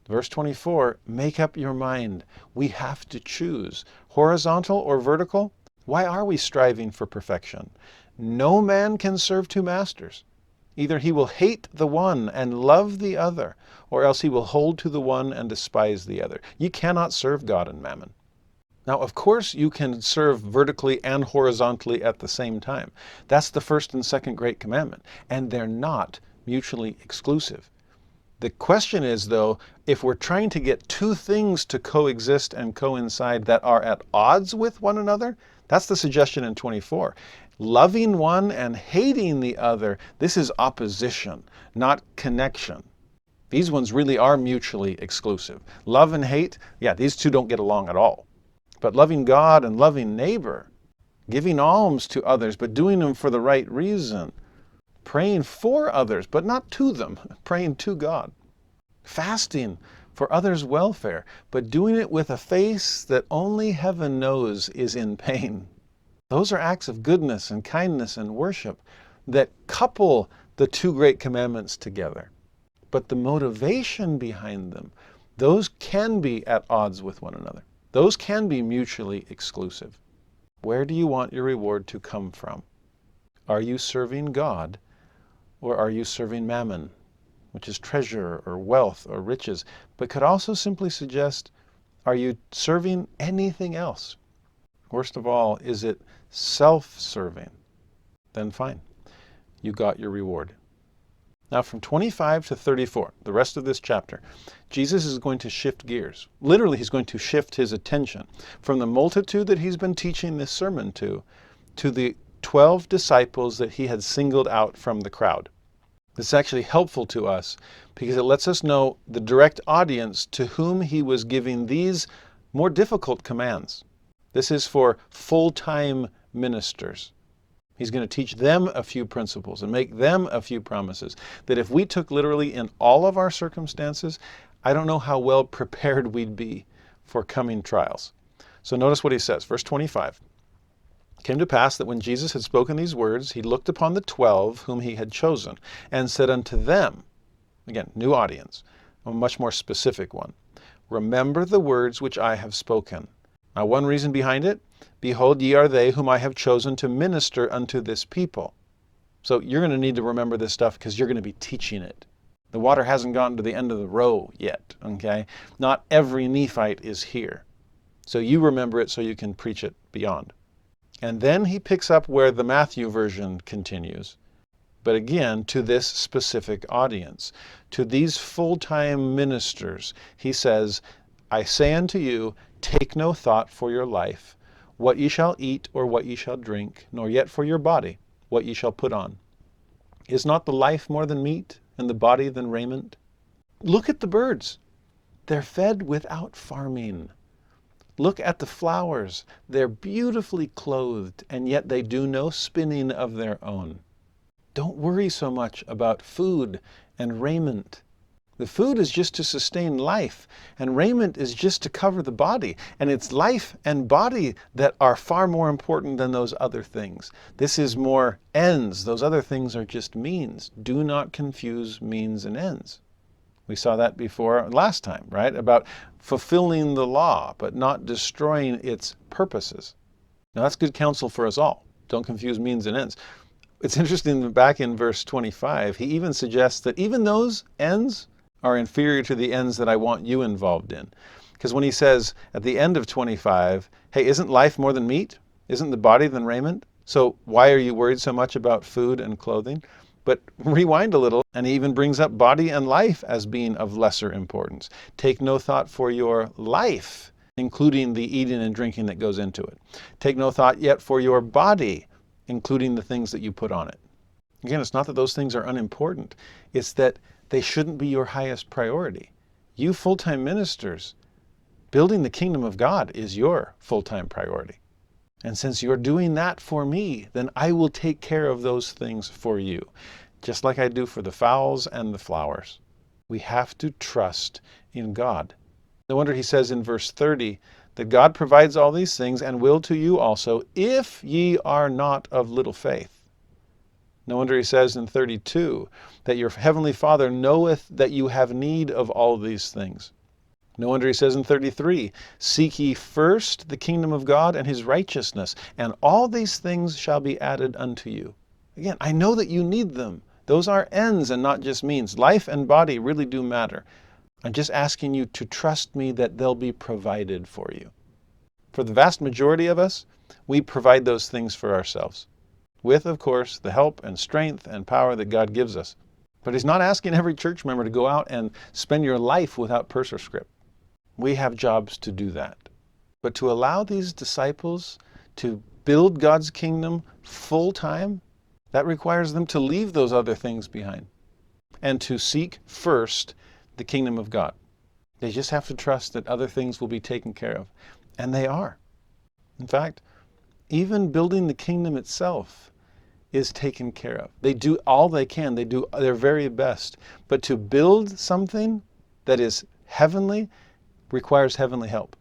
Verse 24, make up your mind. We have to choose. Horizontal or vertical? Why are we striving for perfection? No man can serve two masters. Either he will hate the one and love the other, or else he will hold to the one and despise the other. You cannot serve God and mammon. Now, of course, you can serve vertically and horizontally at the same time. That's the first and second great commandment, and they're not mutually exclusive. The question is, though, if we're trying to get two things to coexist and coincide that are at odds with one another, that's the suggestion in 24. Loving one and hating the other, this is opposition, not connection. These ones really are mutually exclusive. Love and hate, yeah, these two don't get along at all. But loving God and loving neighbor, giving alms to others, but doing them for the right reason, praying for others, but not to them, praying to God, fasting for others' welfare, but doing it with a face that only heaven knows is in pain. Those are acts of goodness and kindness and worship that couple the two great commandments together. But the motivation behind them, those can be at odds with one another. Those can be mutually exclusive. Where do you want your reward to come from? Are you serving God, or are you serving mammon, which is treasure or wealth or riches, but could also simply suggest, are you serving anything else? Worst of all, is it self-serving? Then fine, you got your reward. Now from 25 to 34, the rest of this chapter, Jesus is going to shift gears. Literally, he's going to shift his attention from the multitude that he's been teaching this sermon to the 12 disciples that he had singled out from the crowd. This is actually helpful to us because it lets us know the direct audience to whom he was giving these more difficult commands. This is for full-time ministers. He's going to teach them a few principles and make them a few promises that if we took literally in all of our circumstances, I don't know how well prepared we'd be for coming trials. So notice what he says, verse 25. It came to pass that when Jesus had spoken these words, he looked upon the 12 whom he had chosen and said unto them, again, new audience, a much more specific one, remember the words which I have spoken. Now one reason behind it, behold, ye are they whom I have chosen to minister unto this people. So you're going to need to remember this stuff because you're going to be teaching it. The water hasn't gotten to the end of the row yet, okay? Not every Nephite is here. So you remember it so you can preach it beyond. And then he picks up where the Matthew version continues. But again, to this specific audience, to these full-time ministers, he says, I say unto you, take no thought for your life, what ye shall eat or what ye shall drink, nor yet for your body, what ye shall put on. Is not the life more than meat, and the body than raiment? Look at the birds. They're fed without farming. Look at the flowers. They're beautifully clothed, and yet they do no spinning of their own. Don't worry so much about food and raiment. The food is just to sustain life, and raiment is just to cover the body. And it's life and body that are far more important than those other things. This is more ends. Those other things are just means. Do not confuse means and ends. We saw that before last time, right? About fulfilling the law, but not destroying its purposes. Now that's good counsel for us all, Don't confuse means and ends. It's interesting that back in verse 25, he even suggests that even those ends are inferior to the ends that I want you involved in. Because when he says at the end of 25, hey, isn't life more than meat? Isn't the body than raiment? So why are you worried so much about food and clothing? But rewind a little, and he even brings up body and life as being of lesser importance. Take no thought for your life, including the eating and drinking that goes into it. Take no thought yet for your body, including the things that you put on it. Again, it's not that those things are unimportant. It's that they shouldn't be your highest priority. You full-time ministers, building the kingdom of God is your full-time priority. And since you're doing that for me, then I will take care of those things for you, just like I do for the fowls and the flowers. We have to trust in God. No wonder he says in verse 30 that God provides all these things and will to you also, if ye are not of little faith. No wonder he says in 32 that your heavenly Father knoweth that you have need of all these things. No wonder he says in 33, seek ye first the kingdom of God and his righteousness, and all these things shall be added unto you. Again, I know that you need them. Those are ends and not just means. Life and body really do matter. I'm just asking you to trust me that they'll be provided for you. For the vast majority of us, we provide those things for ourselves, with, of course, the help and strength and power that God gives us. But he's not asking every church member to go out and spend your life without purse or scrip. We have jobs to do that. But to allow these disciples to build God's kingdom full time, that requires them to leave those other things behind and to seek first the kingdom of God. They just have to trust that other things will be taken care of. And they are. In fact, even building the kingdom itself is taken care of. They do all they can. They do their very best. But to build something that is heavenly requires heavenly help.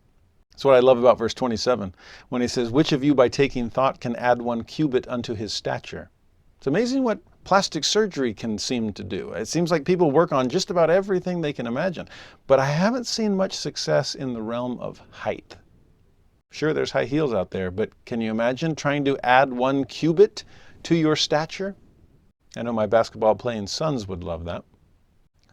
That's what I love about verse 27, when he says, which of you by taking thought can add 1 cubit unto his stature? It's amazing what plastic surgery can seem to do. It seems like people work on just about everything they can imagine. But I haven't seen much success in the realm of height. Sure, there's high heels out there, but can you imagine trying to add 1 cubit to your stature? I know my basketball playing sons would love that.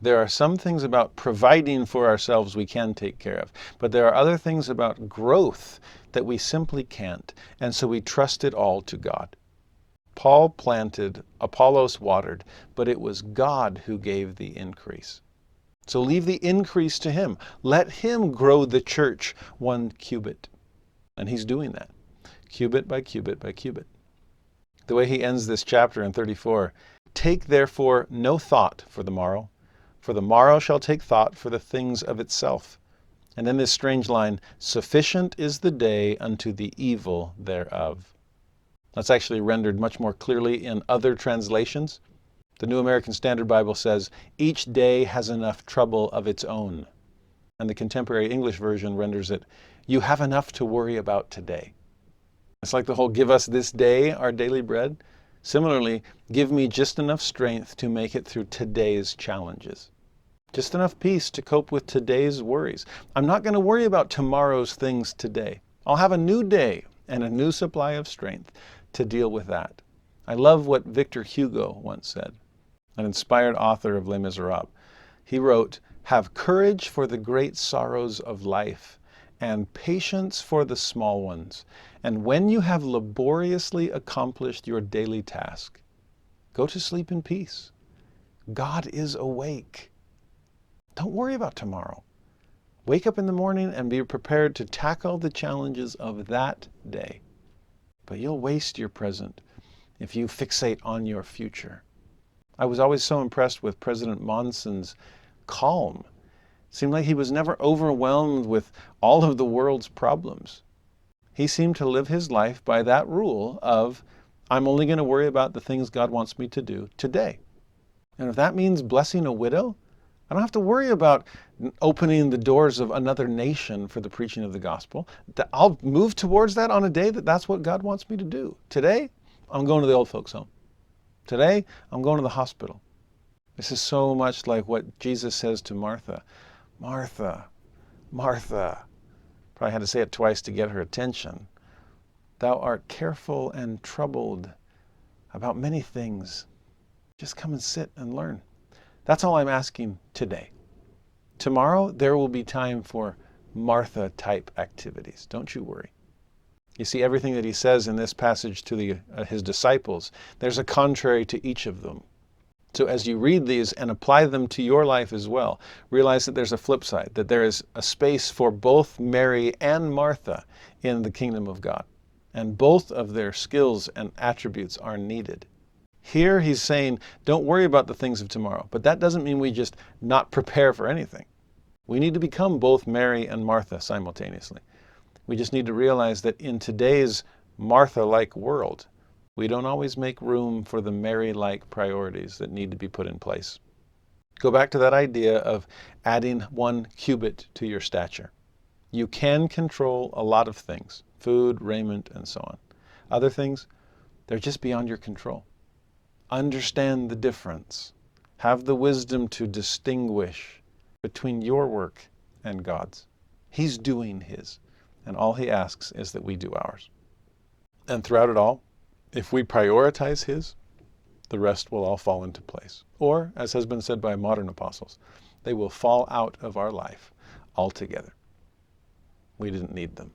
There are some things about providing for ourselves we can take care of, but there are other things about growth that we simply can't, and so we trust it all to God. Paul planted, Apollos watered, but it was God who gave the increase. So leave the increase to him. Let him grow the church 1 cubit. And he's doing that, cubit by cubit by cubit. The way he ends this chapter in 34, take therefore no thought for the morrow shall take thought for the things of itself. And then this strange line, sufficient is the day unto the evil thereof. That's actually rendered much more clearly in other translations. The New American Standard Bible says, each day has enough trouble of its own. And the Contemporary English Version renders it, you have enough to worry about today. It's like the whole give us this day our daily bread. Similarly, give me just enough strength to make it through today's challenges. Just enough peace to cope with today's worries. I'm not going to worry about tomorrow's things today. I'll have a new day and a new supply of strength to deal with that. I love what Victor Hugo once said, an inspired author of Les Miserables. He wrote, have courage for the great sorrows of life and patience for the small ones. And when you have laboriously accomplished your daily task, go to sleep in peace. God is awake. Don't worry about tomorrow. Wake up in the morning and be prepared to tackle the challenges of that day. But you'll waste your present if you fixate on your future. I was always so impressed with President Monson's calm. It seemed like he was never overwhelmed with all of the world's problems. He seemed to live his life by that rule of, I'm only going to worry about the things God wants me to do today. And if that means blessing a widow, I don't have to worry about opening the doors of another nation for the preaching of the gospel. I'll move towards that on a day that's what God wants me to do. Today, I'm going to the old folks' home. Today, I'm going to the hospital. This is so much like what Jesus says to Martha. Martha, Martha. Probably had to say it twice to get her attention. Thou art careful and troubled about many things. Just come and sit and learn. That's all I'm asking today. Tomorrow, there will be time for Martha-type activities. Don't you worry. You see, everything that he says in this passage to his disciples, there's a contrary to each of them. So as you read these and apply them to your life as well, realize that there's a flip side, that there is a space for both Mary and Martha in the kingdom of God. And both of their skills and attributes are needed. Here he's saying, don't worry about the things of tomorrow. But that doesn't mean we just not prepare for anything. We need to become both Mary and Martha simultaneously. We just need to realize that in today's Martha-like world, we don't always make room for the Mary-like priorities that need to be put in place. Go back to that idea of adding 1 cubit to your stature. You can control a lot of things, food, raiment, and so on. Other things, they're just beyond your control. Understand the difference. Have the wisdom to distinguish between your work and God's. He's doing his, and all he asks is that we do ours. And throughout it all, if we prioritize his, the rest will all fall into place. Or, as has been said by modern apostles, they will fall out of our life altogether. We didn't need them.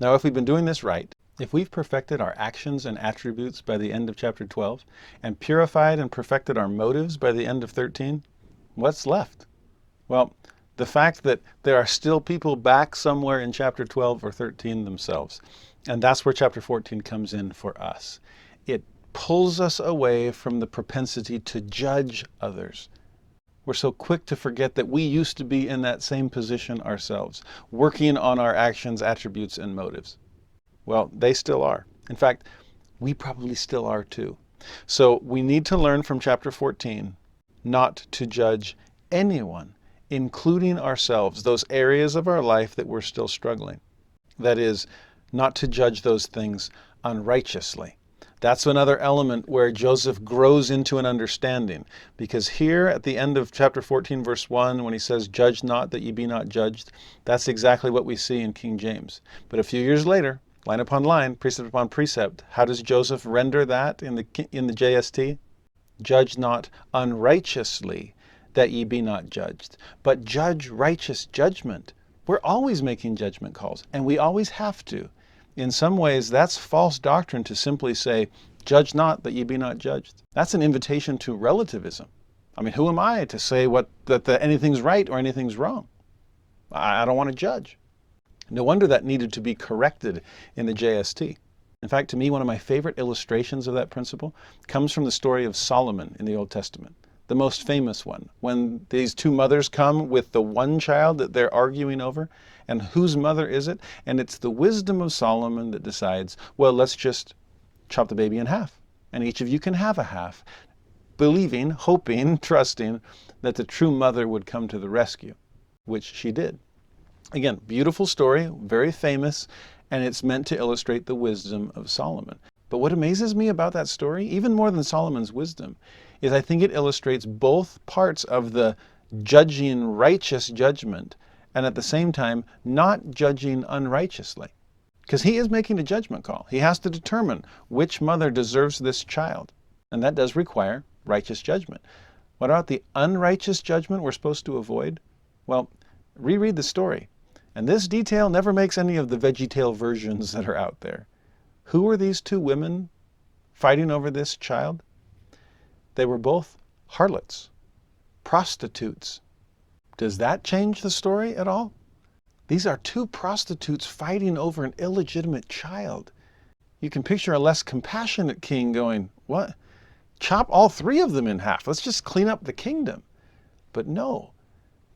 Now, if we've been doing this right, if we've perfected our actions and attributes by the end of chapter 12, and purified and perfected our motives by the end of 13, what's left? Well, the fact that there are still people back somewhere in chapter 12 or 13 themselves. And that's where chapter 14 comes in for us. It pulls us away from the propensity to judge others. We're so quick to forget that we used to be in that same position ourselves, working on our actions, attributes, and motives. Well, they still are. In fact, we probably still are too. So we need to learn from chapter 14 not to judge anyone, including ourselves, those areas of our life that we're still struggling. That is, not to judge those things unrighteously. That's another element where Joseph grows into an understanding. Because here at the end of chapter 14, verse 1, when he says, "Judge not that ye be not judged," that's exactly what we see in King James. But a few years later, line upon line, precept upon precept, how does Joseph render that in the JST? "Judge not unrighteously that ye be not judged, but judge righteous judgment." We're always making judgment calls, and we always have to. In some ways, that's false doctrine to simply say, "Judge not that ye be not judged." That's an invitation to relativism. I mean, who am I to say that anything's right or anything's wrong? I don't want to judge. No wonder that needed to be corrected in the JST. In fact, to me, one of my favorite illustrations of that principle comes from the story of Solomon in the Old Testament, the most famous one, when these two mothers come with the one child that they're arguing over, and whose mother is it? And it's the wisdom of Solomon that decides, well, let's just chop the baby in half, and each of you can have a half, believing, hoping, trusting that the true mother would come to the rescue, which she did. Again, beautiful story, very famous, and it's meant to illustrate the wisdom of Solomon. But what amazes me about that story, even more than Solomon's wisdom, is I think it illustrates both parts of the judging righteous judgment and at the same time not judging unrighteously. Because he is making a judgment call. He has to determine which mother deserves this child. And that does require righteous judgment. What about the unrighteous judgment we're supposed to avoid? Well, reread the story. And this detail never makes any of the VeggieTale versions that are out there. Who were these two women fighting over this child? They were both harlots, prostitutes. Does that change the story at all? These are two prostitutes fighting over an illegitimate child. You can picture a less compassionate king going, what? Chop all three of them in half. Let's just clean up the kingdom. But no,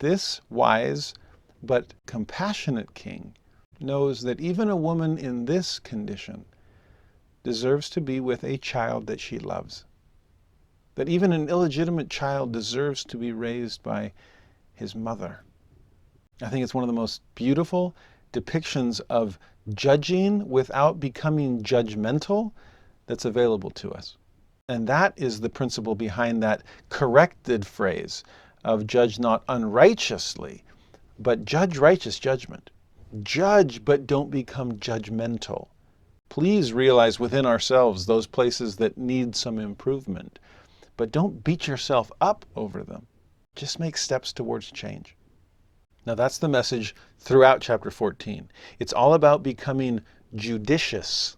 this wise but compassionate king knows that even a woman in this condition deserves to be with a child that she loves. That even an illegitimate child deserves to be raised by his mother. I think it's one of the most beautiful depictions of judging without becoming judgmental that's available to us. And that is the principle behind that corrected phrase of judge not unrighteously, but judge righteous judgment. Judge, but don't become judgmental. Please realize within ourselves those places that need some improvement. But don't beat yourself up over them. Just make steps towards change. Now that's the message throughout chapter 14. It's all about becoming judicious,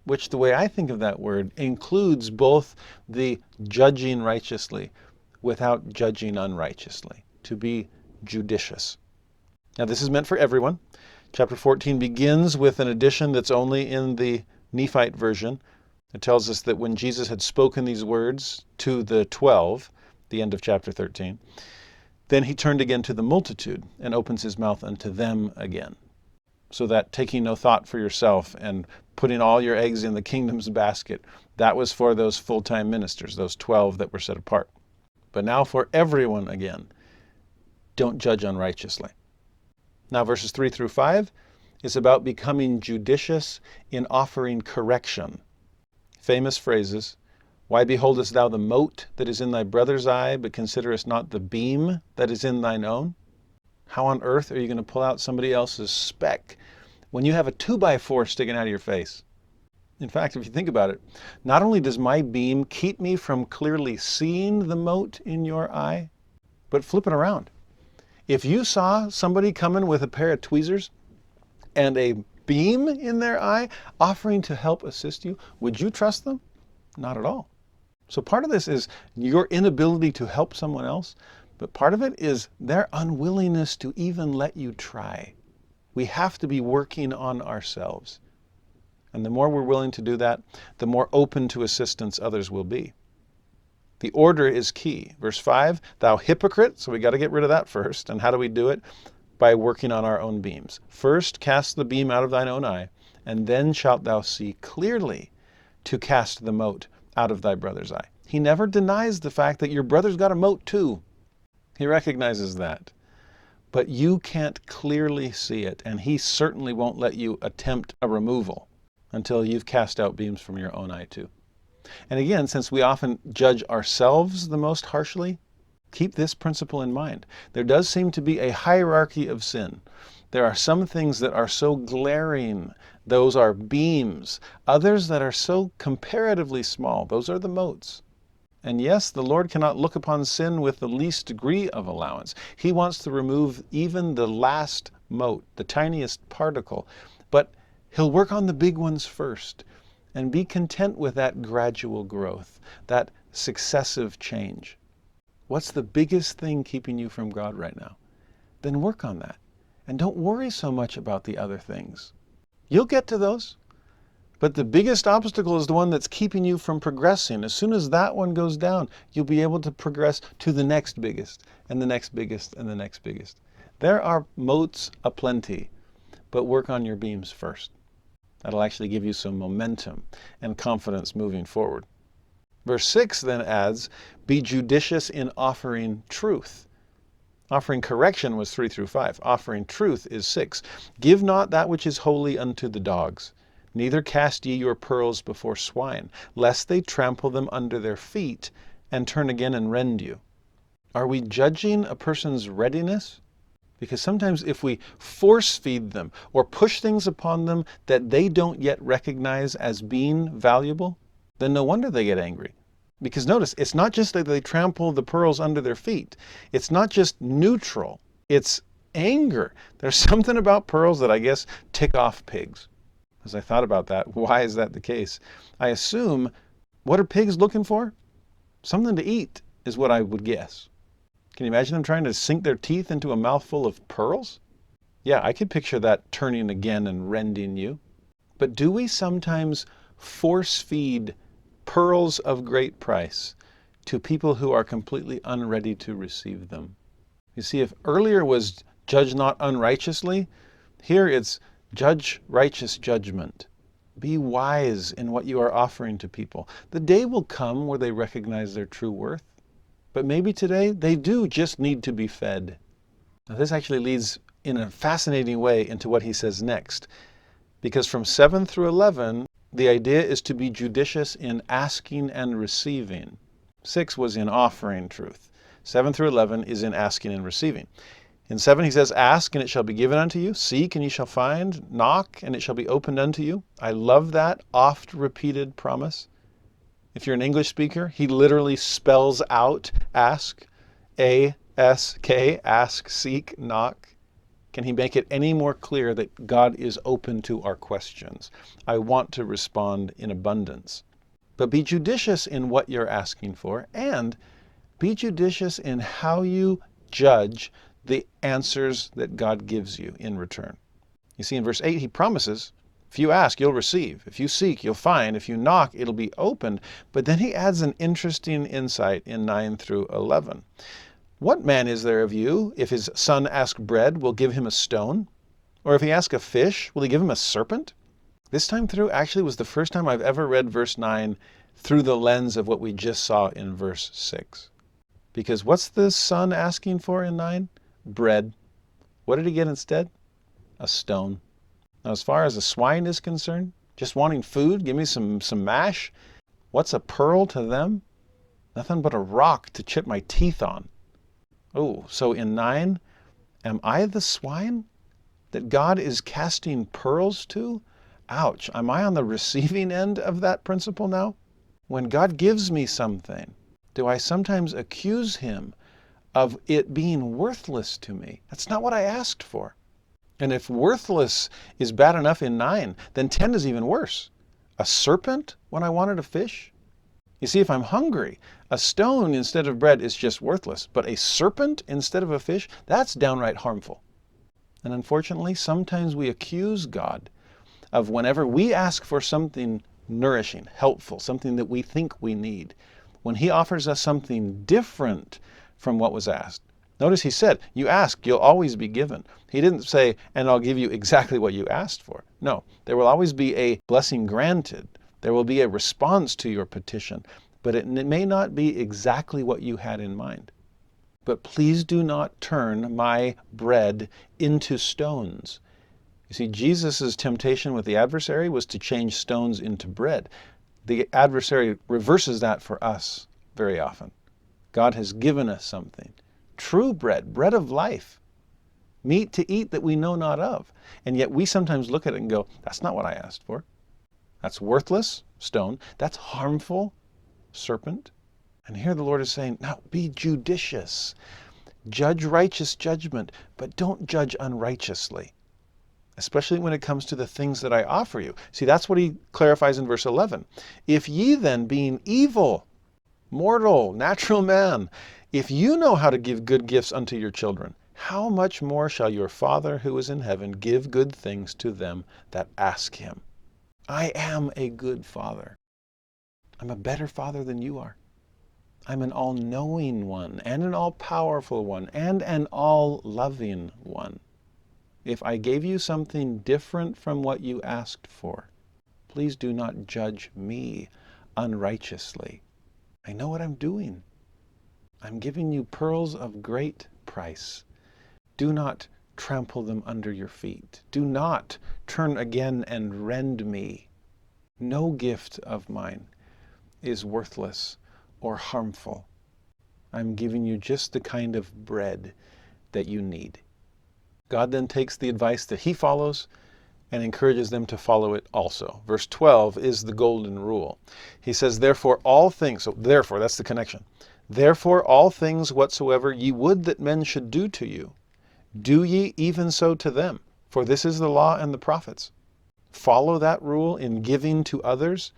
which the way I think of that word includes both the judging righteously without judging unrighteously, to be judicious. Now this is meant for everyone. Chapter 14 begins with an addition that's only in the Nephite version. It tells us that when Jesus had spoken these words to the 12, the end of chapter 13, then he turned again to the multitude and opens his mouth unto them again. So that taking no thought for yourself and putting all your eggs in the kingdom's basket, that was for those full-time ministers, those 12 that were set apart. But now for everyone again, don't judge unrighteously. Now verses 3 through 5 is about becoming judicious in offering correction. Famous phrases. Why beholdest thou the mote that is in thy brother's eye, but considerest not the beam that is in thine own? How on earth are you going to pull out somebody else's speck when you have a 2x4 sticking out of your face? In fact, if you think about it, not only does my beam keep me from clearly seeing the mote in your eye, but flip it around. If you saw somebody coming with a pair of tweezers and a beam in their eye offering to help assist you, would you trust them? Not at all. So part of this is your inability to help someone else, but part of it is their unwillingness to even let you try. We have to be working on ourselves. And the more we're willing to do that, the more open to assistance others will be. The order is key. Verse 5, thou hypocrite. So we got to get rid of that first. And how do we do it? By working on our own beams. First, cast the beam out of thine own eye, and then shalt thou see clearly to cast the mote out of thy brother's eye. He never denies the fact that your brother's got a mote too. He recognizes that. But you can't clearly see it, and he certainly won't let you attempt a removal until you've cast out beams from your own eye too. And again, since we often judge ourselves the most harshly, keep this principle in mind. There does seem to be a hierarchy of sin. There are some things that are so glaring, those are beams. Others that are so comparatively small, those are the motes. And yes, the Lord cannot look upon sin with the least degree of allowance. He wants to remove even the last mote, the tiniest particle. But he'll work on the big ones first. And be content with that gradual growth, that successive change. What's the biggest thing keeping you from God right now? Then work on that. And don't worry so much about the other things. You'll get to those. But the biggest obstacle is the one that's keeping you from progressing. As soon as that one goes down, you'll be able to progress to the next biggest, and the next biggest, and the next biggest. There are motes aplenty, but work on your beams first. That'll actually give you some momentum and confidence moving forward. Verse 6 then adds, be judicious in offering truth. Offering correction was 3 through 5. Offering truth is 6. Give not that which is holy unto the dogs, neither cast ye your pearls before swine, lest they trample them under their feet and turn again and rend you. Are we judging a person's readiness? Because sometimes if we force feed them or push things upon them that they don't yet recognize as being valuable, then no wonder they get angry. Because notice, it's not just that they trample the pearls under their feet. It's not just neutral. It's anger. There's something about pearls that I guess tick off pigs. As I thought about that, why is that the case? I assume, what are pigs looking for? Something to eat is what I would guess. Can you imagine them trying to sink their teeth into a mouthful of pearls? Yeah, I could picture that turning again and rending you. But do we sometimes force feed pearls of great price to people who are completely unready to receive them? You see, if earlier was judge not unrighteously, here it's judge righteous judgment. Be wise in what you are offering to people. The day will come where they recognize their true worth. But maybe today they do just need to be fed. Now this actually leads in a fascinating way into what he says next. Because from 7 through 11, the idea is to be judicious in asking and receiving. 6 was in offering truth. 7 through 11 is in asking and receiving. In 7 he says, ask and it shall be given unto you. Seek and ye shall find. Knock and it shall be opened unto you. I love that oft repeated promise. If you're an English speaker, he literally spells out ask, A-S-K, ask, seek, knock. Can he make it any more clear that God is open to our questions? I want to respond in abundance. But be judicious in what you're asking for, and be judicious in how you judge the answers that God gives you in return. You see, in verse 8, he promises, if you ask, you'll receive. If you seek, you'll find. If you knock, it'll be opened. But then he adds an interesting insight in 9 through 11. What man is there of you, if his son ask bread, will give him a stone? Or if he ask a fish, will he give him a serpent? This time through actually was the first time I've ever read verse 9 through the lens of what we just saw in verse 6. Because what's the son asking for in 9? Bread. What did he get instead? A stone. Now, as far as a swine is concerned, just wanting food, give me some mash. What's a pearl to them? Nothing but a rock to chip my teeth on. Oh, so in 9, am I the swine that God is casting pearls to? Ouch, am I on the receiving end of that principle now? When God gives me something, do I sometimes accuse him of it being worthless to me? That's not what I asked for. And if worthless is bad enough in 9, then 10 is even worse. A serpent when I wanted a fish? You see, if I'm hungry, a stone instead of bread is just worthless. But a serpent instead of a fish, that's downright harmful. And unfortunately, sometimes we accuse God of whenever we ask for something nourishing, helpful, something that we think we need, when he offers us something different from what was asked. Notice he said, you ask, you'll always be given. He didn't say, and I'll give you exactly what you asked for. No, there will always be a blessing granted. There will be a response to your petition, but it may not be exactly what you had in mind. But please do not turn my bread into stones. You see, Jesus' temptation with the adversary was to change stones into bread. The adversary reverses that for us very often. God has given us something. True bread, bread of life, meat to eat that we know not of. And yet we sometimes look at it and go, that's not what I asked for. That's worthless, stone. That's harmful, serpent. And here the Lord is saying, now be judicious. Judge righteous judgment, but don't judge unrighteously. Especially when it comes to the things that I offer you. See, that's what he clarifies in verse 11. If ye then, being evil, mortal, natural man, if you know how to give good gifts unto your children, how much more shall your Father who is in heaven give good things to them that ask him? I am a good father. I'm a better father than you are. I'm an all-knowing one, and an all-powerful one, and an all-loving one. If I gave you something different from what you asked for, please do not judge me unrighteously. I know what I'm doing. I'm giving you pearls of great price. Do not trample them under your feet. Do not turn again and rend me. No gift of mine is worthless or harmful. I'm giving you just the kind of bread that you need. God then takes the advice that he follows and encourages them to follow it also. Verse 12 is the golden rule. He says, therefore all things, so therefore, that's the connection. Therefore all things whatsoever ye would that men should do to you, do ye even so to them, for this is the law and the prophets. Follow that rule in giving to others,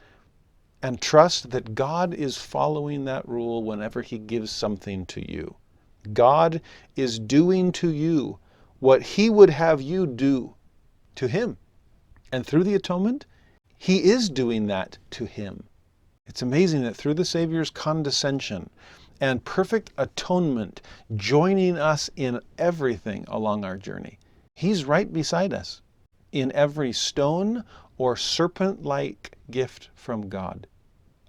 and trust that God is following that rule whenever he gives something to you. God is doing to you what he would have you do to him. And through the atonement, he is doing that to him. It's amazing that through the Savior's condescension and perfect atonement, joining us in everything along our journey, he's right beside us in every stone or serpent-like gift from God.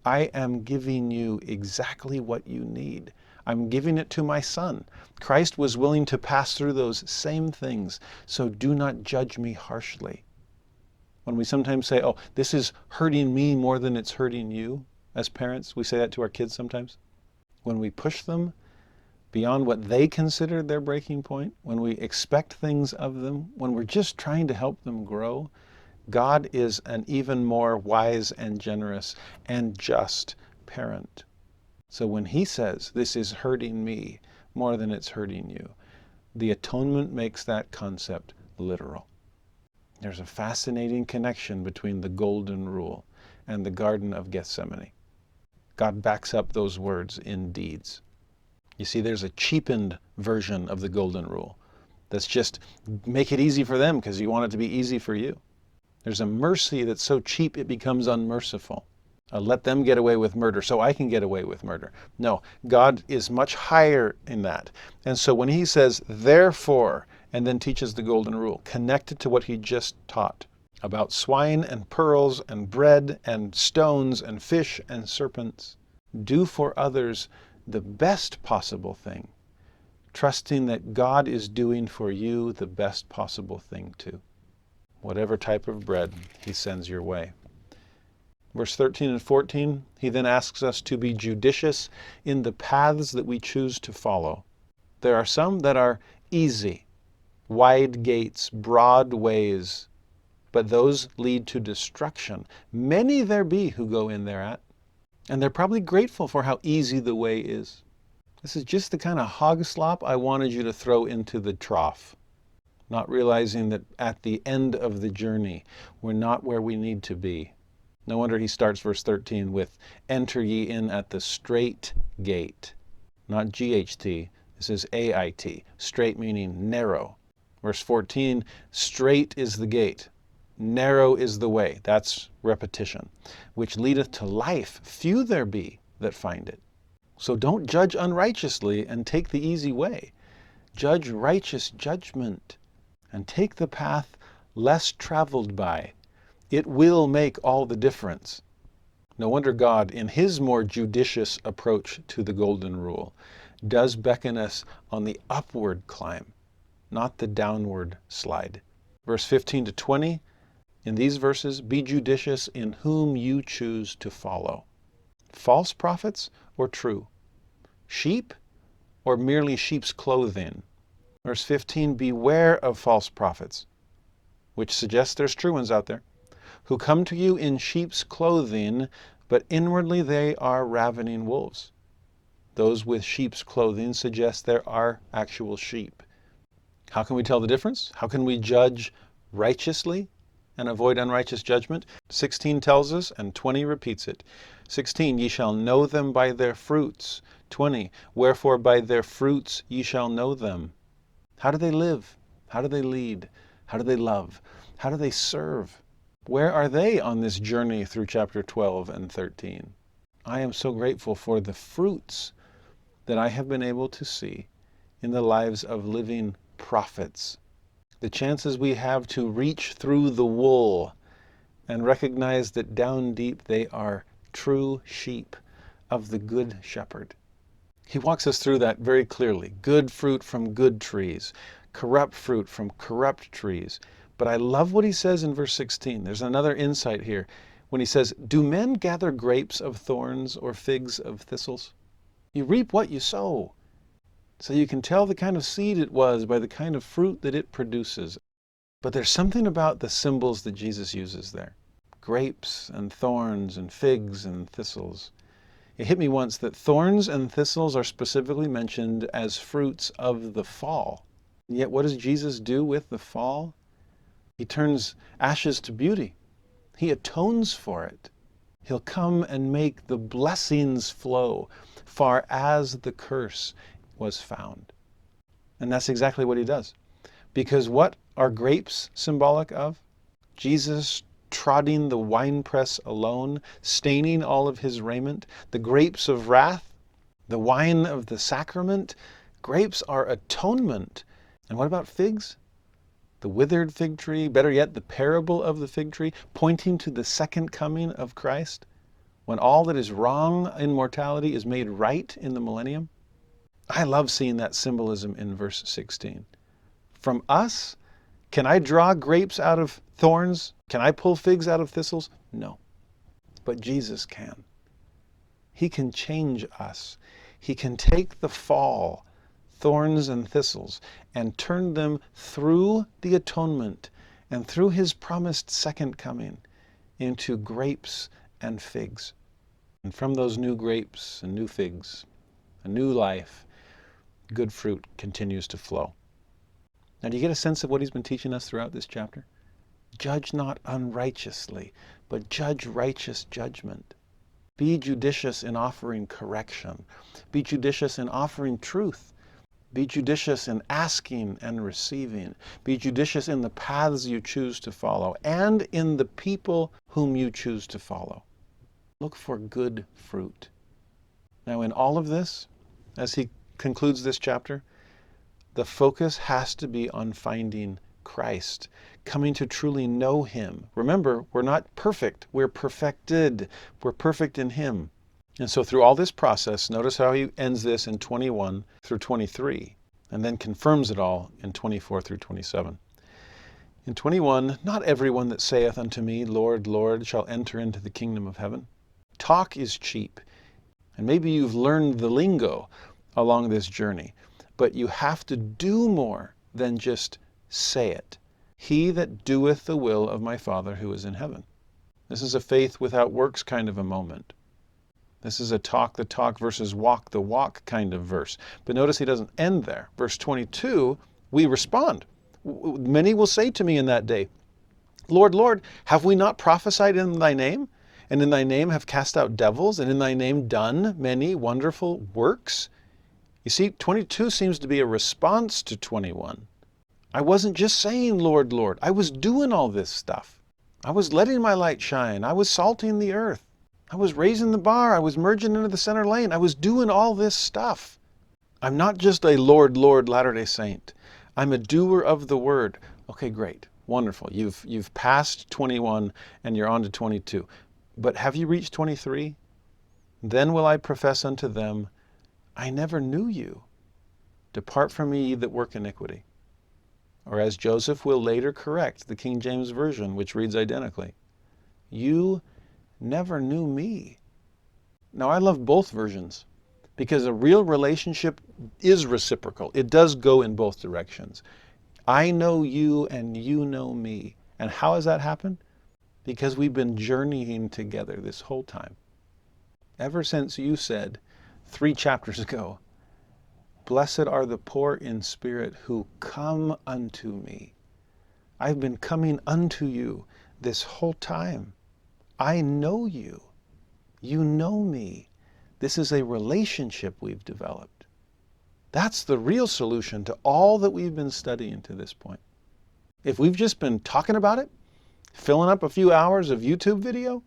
I am giving you exactly what you need. I'm giving it to my son. Christ was willing to pass through those same things, so do not judge me harshly. When we sometimes say, oh, this is hurting me more than it's hurting you, as parents, we say that to our kids sometimes. When we push them, beyond what they consider their breaking point, when we expect things of them, when we're just trying to help them grow, God is an even more wise and generous and just parent. So when he says, this is hurting me more than it's hurting you, the atonement makes that concept literal. There's a fascinating connection between the golden rule and the Garden of Gethsemane. God backs up those words in deeds. You see, there's a cheapened version of the golden rule that's just make it easy for them because you want it to be easy for you. There's a mercy that's so cheap it becomes unmerciful. Let them get away with murder so I can get away with murder. No, God is much higher in that. And so when he says, therefore, and then teaches the golden rule, connected to what he just taught about swine and pearls and bread and stones and fish and serpents, do for others the best possible thing, trusting that God is doing for you the best possible thing too. Whatever type of bread he sends your way. Verse 13 and 14, he then asks us to be judicious in the paths that we choose to follow. There are some that are easy, wide gates, broad ways, but those lead to destruction. Many there be who go in thereat, and they're probably grateful for how easy the way is. This is just the kind of hog slop I wanted you to throw into the trough, not realizing that at the end of the journey, we're not where we need to be. No wonder he starts verse 13 with, enter ye in at the strait gate. Not GHT, this is AIT. Strait meaning narrow. Verse 14, strait is the gate. Narrow is the way. That's repetition. Which leadeth to life. Few there be that find it. So don't judge unrighteously and take the easy way. Judge righteous judgment and take the path less traveled by. It will make all the difference. No wonder God, in his more judicious approach to the golden rule, does beckon us on the upward climb, not the downward slide. Verse 15 to 20, in these verses, be judicious in whom you choose to follow. False prophets or true? Sheep or merely sheep's clothing? Verse 15, beware of false prophets, which suggests there's true ones out there, who come to you in sheep's clothing, but inwardly they are ravening wolves. Those with sheep's clothing suggest there are actual sheep. How can we tell the difference? How can we judge righteously and avoid unrighteous judgment? 16 tells us, and 20 repeats it. 16, ye shall know them by their fruits. 20, wherefore by their fruits ye shall know them. How do they live? How do they lead? How do they love? How do they serve? Where are they on this journey through chapter 12 and 13? I am so grateful for the fruits that I have been able to see in the lives of living prophets. The chances we have to reach through the wool and recognize that down deep they are true sheep of the good shepherd. He walks us through that very clearly. Good fruit from good trees, corrupt fruit from corrupt trees. But I love what he says in verse 16. There's another insight here when he says, do men gather grapes of thorns or figs of thistles? You reap what you sow. So you can tell the kind of seed it was by the kind of fruit that it produces. But there's something about the symbols that Jesus uses there. Grapes and thorns and figs and thistles. It hit me once that thorns and thistles are specifically mentioned as fruits of the fall. And yet what does Jesus do with the fall? He turns ashes to beauty. He atones for it. He'll come and make the blessings flow far as the curse was found. And that's exactly what he does. Because what are grapes symbolic of? Jesus trodding the winepress alone, staining all of his raiment. The grapes of wrath, the wine of the sacrament. Grapes are atonement. And what about figs? The withered fig tree, better yet, the parable of the fig tree, pointing to the second coming of Christ, when all that is wrong in mortality is made right in the millennium. I love seeing that symbolism in verse 16. From us, can I draw grapes out of thorns? Can I pull figs out of thistles? No. But Jesus can. He can change us. He can take the fall thorns and thistles and turned them through the atonement and through his promised second coming into grapes and figs. And from those new grapes and new figs, a new life, good fruit continues to flow. Now, do you get a sense of what he's been teaching us throughout this chapter? Judge not unrighteously, but judge righteous judgment. Be judicious in offering correction. Be judicious in offering truth. Be judicious in asking and receiving. Be judicious in the paths you choose to follow and in the people whom you choose to follow. Look for good fruit. Now, in all of this, as he concludes this chapter, the focus has to be on finding Christ, coming to truly know him. Remember, we're not perfect. We're perfected. We're perfect in him. And so through all this process, notice how he ends this in 21 through 23, and then confirms it all in 24 through 27. In 21, not everyone that saith unto me, Lord, Lord, shall enter into the kingdom of heaven. Talk is cheap. And maybe you've learned the lingo along this journey, but you have to do more than just say it. He that doeth the will of my Father who is in heaven. This is a faith without works kind of a moment. This is a talk the talk versus walk the walk kind of verse. But notice he doesn't end there. Verse 22, we respond. Many will say to me in that day, Lord, Lord, have we not prophesied in thy name? And in thy name have cast out devils, and in thy name done many wonderful works? You see, 22 seems to be a response to 21. I wasn't just saying, Lord, Lord. I was doing all this stuff. I was letting my light shine. I was salting the earth. I was raising the bar. I was merging into the center lane. I was doing all this stuff. I'm not just a Lord, Lord Latter-day Saint. I'm a doer of the word. Okay, great. Wonderful. You've passed 21 and you're on to 22. But have you reached 23? Then will I profess unto them, I never knew you. Depart from me, ye that work iniquity. Or as Joseph will later correct the King James Version, which reads identically, you never knew me. Now, I love both versions because a real relationship is reciprocal. It does go in both directions. I know you and you know me. And how has that happened? Because we've been journeying together this whole time. Ever since you said 3 chapters ago, blessed are the poor in spirit who come unto me. I've been coming unto you this whole time. I know you. You know me. This is a relationship we've developed. That's the real solution to all that we've been studying to this point. If we've just been talking about it, filling up a few hours of YouTube video,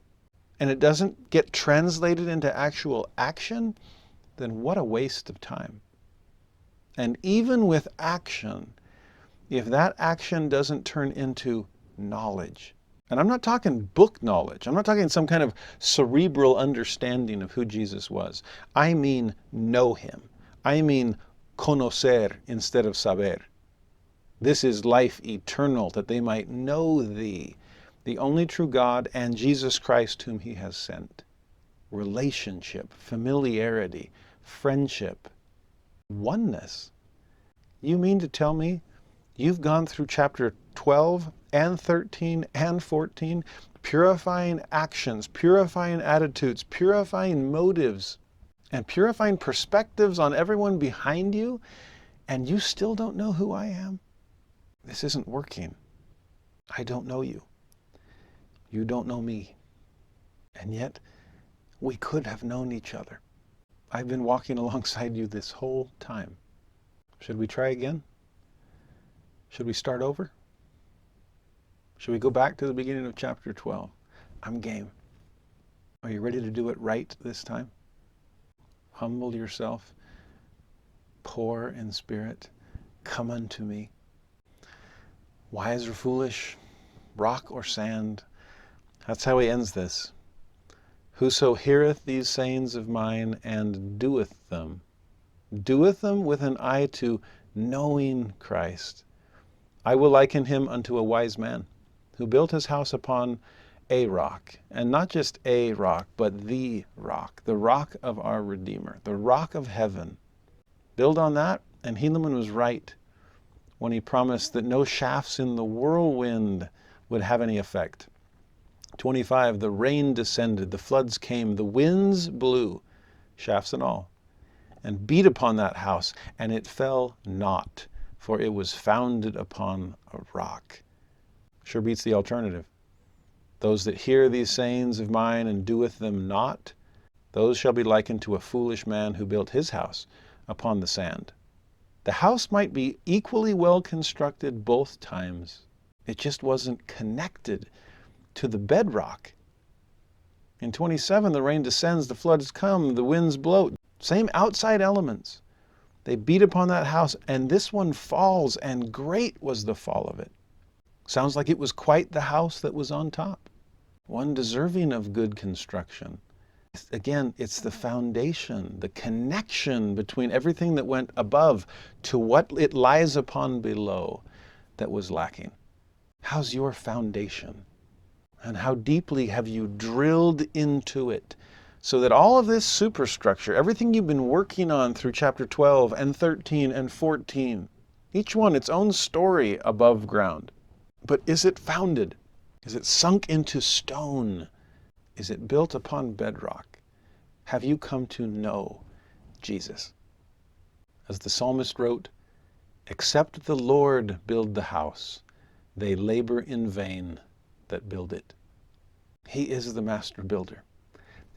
and it doesn't get translated into actual action, then what a waste of time. And even with action, if that action doesn't turn into knowledge, and I'm not talking book knowledge, I'm not talking some kind of cerebral understanding of who Jesus was. I mean know him. I mean conocer instead of saber. This is life eternal, that they might know thee, the only true God, and Jesus Christ whom he has sent. Relationship, familiarity, friendship, oneness. You mean to tell me you've gone through chapter 12 and 13 and 14, purifying actions, purifying attitudes, purifying motives, and purifying perspectives on everyone behind you, and you still don't know who I am? This isn't working. I don't know you. You don't know me. And yet, we could have known each other. I've been walking alongside you this whole time. Should we try again? Should we start over? Should we go back to the beginning of chapter 12? I'm game. Are you ready to do it right this time? Humble yourself. Poor in spirit. Come unto me. Wise or foolish? Rock or sand? That's how he ends this. Whoso heareth these sayings of mine and doeth them with an eye to knowing Christ, I will liken him unto a wise man who built his house upon a rock, and not just a rock, but the rock of our Redeemer, the rock of heaven. Build on that, And Helaman was right when he promised that no shafts in the whirlwind would have any effect. 25, the rain descended, the floods came, the winds blew, shafts and all, and beat upon that house, and it fell not, for it was founded upon a rock. Sure beats the alternative. Those that hear these sayings of mine and doeth them not, those shall be likened to a foolish man who built his house upon the sand. The house might be equally well constructed both times. It just wasn't connected to the bedrock. In 27, the rain descends, the floods come, the winds blow. Same outside elements. They beat upon that house, and this one falls, and great was the fall of it. Sounds like it was quite the house that was on top, one deserving of good construction. Again, it's the foundation, the connection between everything that went above to what it lies upon below that was lacking. How's your foundation? And how deeply have you drilled into it so that all of this superstructure, everything you've been working on through chapter 12 and 13 and 14, each one its own story above ground. But is it founded? Is it sunk into stone? Is it built upon bedrock? Have you come to know Jesus? As the psalmist wrote, "Except the Lord build the house, they labor in vain that build it." He is the master builder,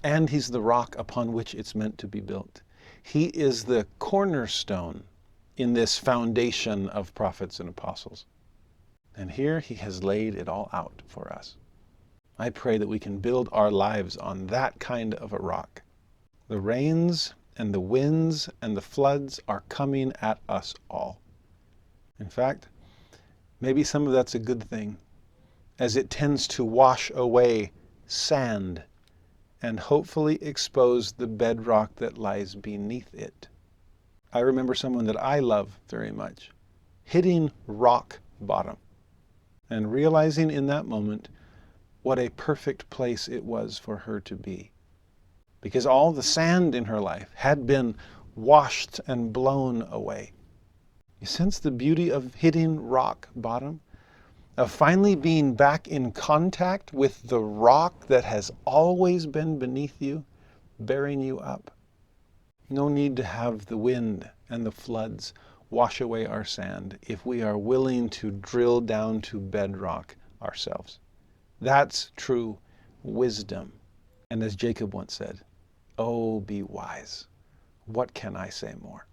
and he's the rock upon which it's meant to be built. He is the cornerstone in this foundation of prophets and apostles. And here he has laid it all out for us. I pray that we can build our lives on that kind of a rock. The rains and the winds and the floods are coming at us all. In fact, maybe some of that's a good thing, as it tends to wash away sand and hopefully expose the bedrock that lies beneath it. I remember someone that I love very much hitting rock bottom and realizing in that moment what a perfect place it was for her to be. Because all the sand in her life had been washed and blown away. You sense the beauty of hitting rock bottom? Of finally being back in contact with the rock that has always been beneath you, bearing you up. No need to have the wind and the floods wash away our sand if we are willing to drill down to bedrock ourselves. That's true wisdom. And as Jacob once said, "Oh, be wise. What can I say more?"